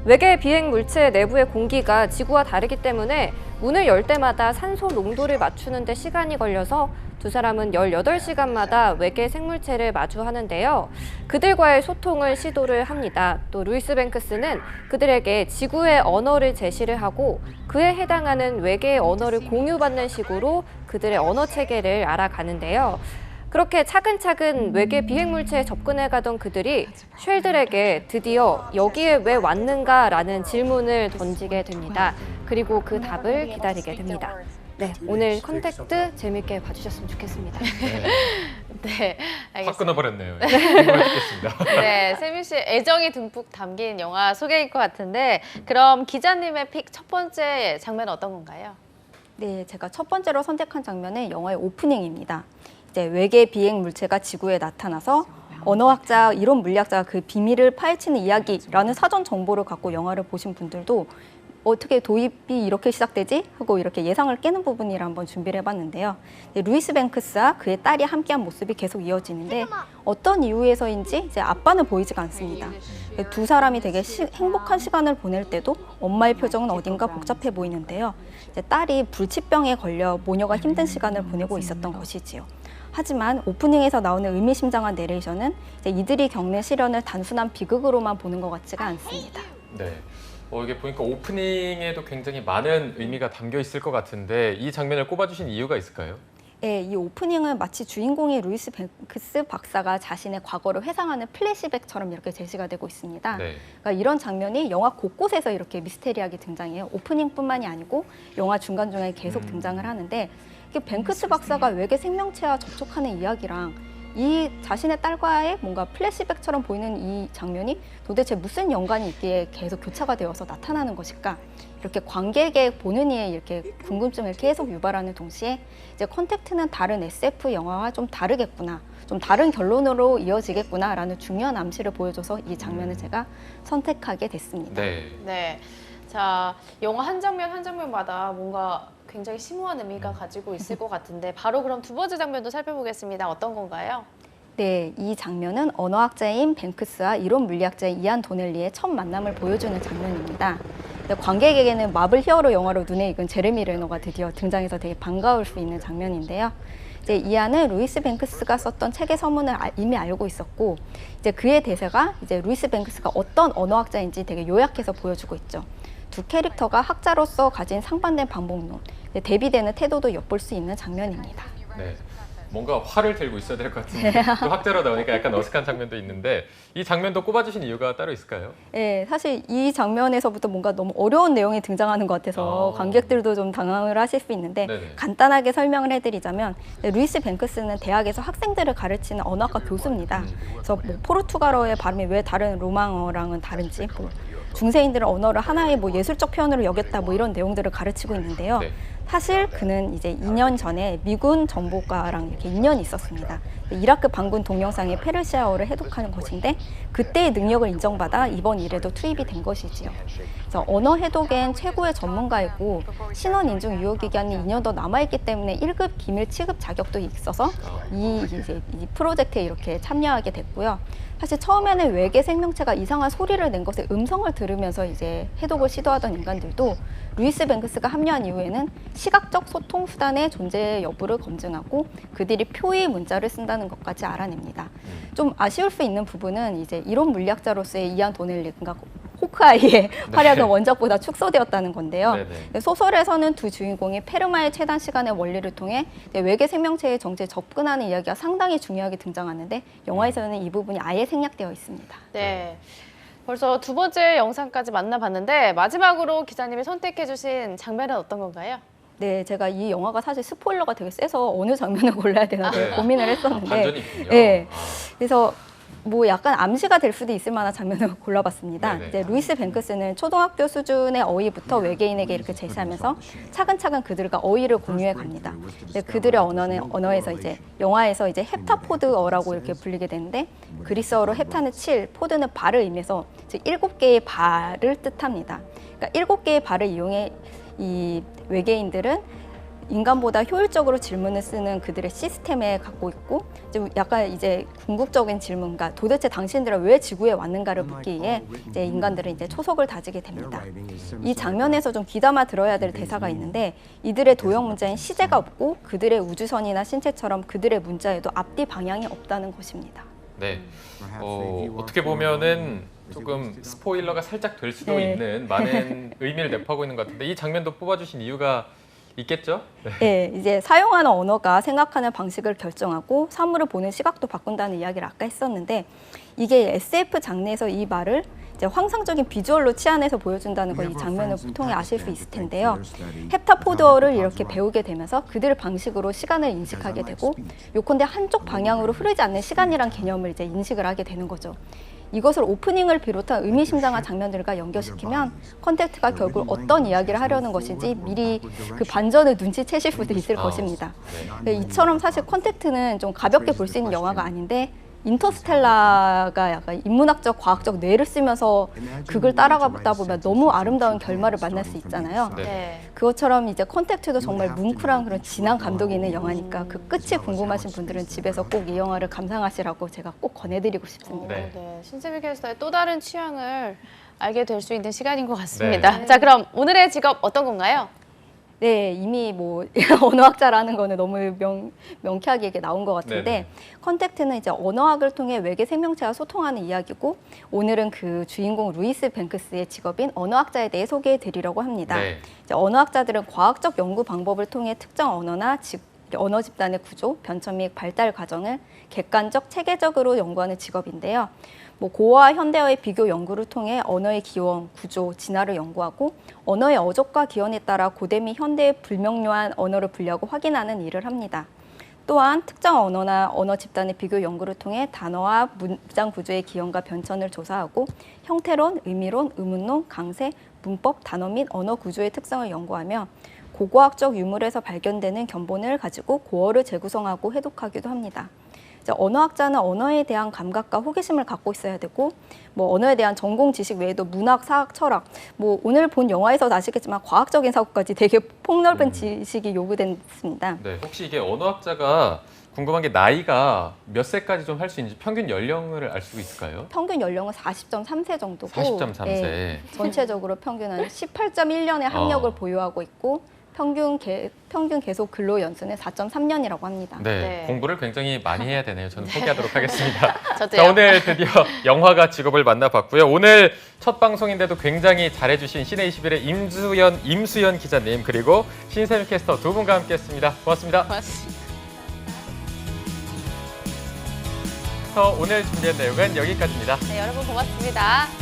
외계 비행 물체 내부의 공기가 지구와 다르기 때문에 문을 열 때마다 산소 농도를 맞추는 데 시간이 걸려서 두 사람은 18시간마다 외계 생물체를 마주하는데요. 그들과의 소통을 시도를 합니다. 또 루이스 뱅크스는 그들에게 지구의 언어를 제시를 하고 그에 해당하는 외계의 언어를 공유받는 식으로 그들의 언어 체계를 알아가는데요. 그렇게 차근차근 외계 비행물체에 접근해가던 그들이 쉘들에게 드디어 여기에 왜 왔는가라는 질문을 던지게 됩니다. 그리고 그 답을 기다리게 됩니다. 네, 오늘 컨택트 재밌게 봐주셨으면 좋겠습니다. 네, 확 알겠습니다. 끊어버렸네요. 궁금해 죽겠습니다. 네, 세미 씨의 애정이 듬뿍 담긴 영화 소개일 것 같은데 그럼 기자님의 픽 첫 번째 장면은 어떤 건가요? 네, 제가 첫 번째로 선택한 장면은 영화의 오프닝입니다. 이제 외계 비행 물체가 지구에 나타나서 언어학자, 이론 물리학자가 그 비밀을 파헤치는 이야기라는 사전 정보를 갖고 영화를 보신 분들도 어떻게 도입이 이렇게 시작되지? 하고 이렇게 예상을 깨는 부분이라 한번 준비를 해봤는데요. 루이스 뱅크스와 그의 딸이 함께한 모습이 계속 이어지는데 어떤 이유에서인지 이제 아빠는 보이지가 않습니다. 두 사람이 되게 행복한 시간을 보낼 때도 엄마의 표정은 어딘가 복잡해 보이는데요. 이제 딸이 불치병에 걸려 모녀가 힘든 시간을 보내고 있었던 것이지요. 하지만 오프닝에서 나오는 의미심장한 내레이션은 이제 이들이 겪는 시련을 단순한 비극으로만 보는 것 같지가 않습니다. 네. 이게 보니까 오프닝에도 굉장히 많은 의미가 담겨 있을 것 같은데 이 장면을 꼽아주신 이유가 있을까요? 네, 이 오프닝은 마치 주인공의 루이스 뱅크스 박사가 자신의 과거를 회상하는 플래시백처럼 이렇게 제시가 되고 있습니다. 네. 그러니까 이런 장면이 영화 곳곳에서 이렇게 미스테리하게 등장해요. 오프닝뿐만이 아니고 영화 중간중간에 계속 등장을 하는데 이게 뱅크스 박사가 외계 생명체와 접촉하는 이야기랑 이 자신의 딸과의 뭔가 플래시백처럼 보이는 이 장면이 도대체 무슨 연관이 있기에 계속 교차가 되어서 나타나는 것일까? 이렇게 관객의 보는 이에 이렇게 궁금증을 계속 유발하는 동시에 이제 컨택트는 다른 SF 영화와 좀 다르겠구나, 좀 다른 결론으로 이어지겠구나라는 중요한 암시를 보여줘서 이 장면을 제가 선택하게 됐습니다. 네. 네, 자 영화 한 장면 한 장면마다 뭔가 굉장히 심오한 의미가 가지고 있을 것 같은데 바로 그럼 두 번째 장면도 살펴보겠습니다. 어떤 건가요? 네, 이 장면은 언어학자인 뱅크스와 이론 물리학자인 이안 도넬리의 첫 만남을 보여주는 장면입니다. 관객에게는 마블 히어로 영화로 눈에 익은 제레미 레너가 드디어 등장해서 되게 반가울 수 있는 장면인데요. 이제 이안은 루이스 뱅크스가 썼던 책의 서문을 이미 알고 있었고, 이제 그의 대사가 이제 루이스 뱅크스가 어떤 언어학자인지 되게 요약해서 보여주고 있죠. 두 캐릭터가 학자로서 가진 상반된 방법론, 대비되는 태도도 엿볼 수 있는 장면입니다. 네. 뭔가 활을 들고 있어야 될 것 같은데 또 학자로 나오니까 약간 어색한 장면도 있는데 이 장면도 꼽아주신 이유가 따로 있을까요? 네, 사실 이 장면에서부터 뭔가 너무 어려운 내용이 등장하는 것 같아서 관객들도 좀 당황을 하실 수 있는데 네네. 간단하게 설명을 해드리자면 루이스 뱅크스는 대학에서 학생들을 가르치는 언어학과 교수입니다. 그래서 뭐 포르투갈어의 발음이 왜 다른 로망어랑은 다른지, 뭐 중세인들은 언어를 하나의 뭐 예술적 표현으로 여겼다, 뭐 이런 내용들을 가르치고 있는데요. 네. 사실 그는 이제 2년 전에 미군 정보과랑 이렇게 인연이 있었습니다. 이라크 반군 동영상의 페르시아어를 해독하는 것인데 그때의 능력을 인정받아 이번 일에도 투입이 된 것이지요. 그래서 언어 해독엔 최고의 전문가이고 신원 인증 유효 기간이 2년 더 남아있기 때문에 1급 기밀 취급 자격도 있어서 이 프로젝트에 이렇게 참여하게 됐고요. 사실 처음에는 외계 생명체가 이상한 소리를 낸 것에 음성을 들으면서 이제 해독을 시도하던 인간들도 루이스 뱅크스가 합류한 이후에는 시각적 소통 수단의 존재 여부를 검증하고 그들이 표의 문자를 쓴다는 것까지 알아냅니다. 좀 아쉬울 수 있는 부분은 이제 이론 물리학자로서의 이안 도넬리, 그러니까 호크아이의 활약은 원작보다 축소되었다는 건데요. 네네. 소설에서는 두 주인공이 페르마의 최단 시간의 원리를 통해 외계 생명체의 정체에 접근하는 이야기가 상당히 중요하게 등장하는데 영화에서는 이 부분이 아예 생략되어 있습니다. 네. 벌써 두 번째 영상까지 만나봤는데 마지막으로 기자님이 선택해주신 장면은 어떤 건가요? 네, 제가 이 영화가 사실 스포일러가 되게 세서 어느 장면을 골라야 되나 되게 고민을 했었는데, 반전이 있군요. 네, 그래서 뭐 약간 암시가 될 수도 있을 만한 장면을 골라봤습니다. 네네. 이제 루이스 뱅크스는 초등학교 수준의 어휘부터 외계인에게 이렇게 제시하면서 차근차근 그들과 어휘를 공유해 갑니다. 그들의 언어에서 이제 영화에서 이제 헵타포드어라고 이렇게 불리게 되는데 그리스어로 헵타는 7, 포드는 발을 의미해서 7개의 발을 뜻합니다. 그러니까 7개의 발을 이용해 이 외계인들은 인간보다 효율적으로 질문을 쓰는 그들의 시스템에 갖고 있고 좀 약간 이제 궁극적인 질문과 도대체 당신들은 왜 지구에 왔는가를 묻기에 이제 인간들은 이제 초석을 다지게 됩니다. 이 장면에서 좀 귀담아 들어야 될 대사가 있는데 이들의 도형 문자엔 시제가 없고 그들의 우주선이나 신체처럼 그들의 문자에도 앞뒤 방향이 없다는 것입니다. 네. 어떻게 보면은 조금 스포일러가 살짝 될 수도 네. 있는 많은 의미를 내포하고 있는 것 같은데 이 장면도 뽑아주신 이유가 있겠죠? 네. 네, 이제 사용하는 언어가 생각하는 방식을 결정하고 사물을 보는 시각도 바꾼다는 이야기를 아까 했었는데 이게 SF 장르에서 이 말을 이제 환상적인 비주얼로 치환해서 보여준다는 걸 이 장면을 통해 아실 수 있을 텐데요. 헵타포드어를 이렇게 배우게 되면서 그들의 방식으로 시간을 인식하게 되고 요컨대 한쪽 방향으로 흐르지 않는 시간이란 개념을 이제 인식을 하게 되는 거죠. 이것을 오프닝을 비롯한 의미심장한 장면들과 연결시키면 컨택트가 결국 어떤 이야기를 하려는 것인지 미리 그 반전을 눈치채실 수도 있을 것입니다. 이처럼 사실 컨택트는 좀 가볍게 볼 수 있는 영화가 아닌데 인터스텔라가 약간 인문학적, 과학적 뇌를 쓰면서 그걸 따라가다 보면 너무 아름다운 결말을 만날 수 있잖아요. 네. 그것처럼 이제 컨택트도 정말 뭉클한 그런 진한 감동이 있는 영화니까 그 끝이 궁금하신 분들은 집에서 꼭 이 영화를 감상하시라고 제가 꼭 권해드리고 싶습니다. 네. 네. 신세미 캐스터의 또 다른 취향을 알게 될 수 있는 시간인 것 같습니다. 자, 그럼 오늘의 직업 어떤 건가요? 네, 이미 뭐 언어학자라는 거는 너무 명쾌하게 이게 나온 것 같은데 네네. 컨택트는 이제 언어학을 통해 외계 생명체와 소통하는 이야기고 오늘은 그 주인공 루이스 뱅크스의 직업인 언어학자에 대해 소개해 드리려고 합니다. 네. 이제 언어학자들은 과학적 연구 방법을 통해 특정 언어나 언어 집단의 구조, 변천 및 발달 과정을 객관적, 체계적으로 연구하는 직업인데요. 뭐 고어와 현대어의 비교 연구를 통해 언어의 기원, 구조, 진화를 연구하고 언어의 어족과 기원에 따라 고대 및 현대의 불명료한 언어를 분류하고 확인하는 일을 합니다. 또한 특정 언어나 언어 집단의 비교 연구를 통해 단어와 문장 구조의 기원과 변천을 조사하고 형태론, 의미론, 의문론, 강세, 문법, 단어 및 언어 구조의 특성을 연구하며 고고학적 유물에서 발견되는 견본을 가지고 고어를 재구성하고 해독하기도 합니다. 언어학자는 언어에 대한 감각과 호기심을 갖고 있어야 되고 뭐 언어에 대한 전공 지식 외에도 문학, 사학, 철학 뭐 오늘 본 영화에서도 아시겠지만 과학적인 사고까지 되게 폭넓은 지식이 요구됐습니다. 네. 혹시 이게 언어학자가 궁금한 게 나이가 몇 세까지 좀 할 수 있는지 평균 연령을 알 수 있을까요? 평균 연령은 40.3세 정도고 40.3세. 네, 전체적으로 평균은 18.1년의 학력을 보유하고 있고 평균 계속 근로 연수는 4.3년이라고 합니다. 네, 네. 공부를 굉장히 많이 해야 되네요. 저는 포기하도록 하겠습니다. 저도요. 자, 오늘 드디어 영화가 직업을 만나봤고요. 오늘 첫 방송인데도 굉장히 잘해주신 시내21의 임수연 기자님 그리고 신세미 캐스터 두 분과 함께했습니다. 고맙습니다. 고맙습니다. 오늘 준비한 내용은 여기까지입니다. 네, 여러분 고맙습니다.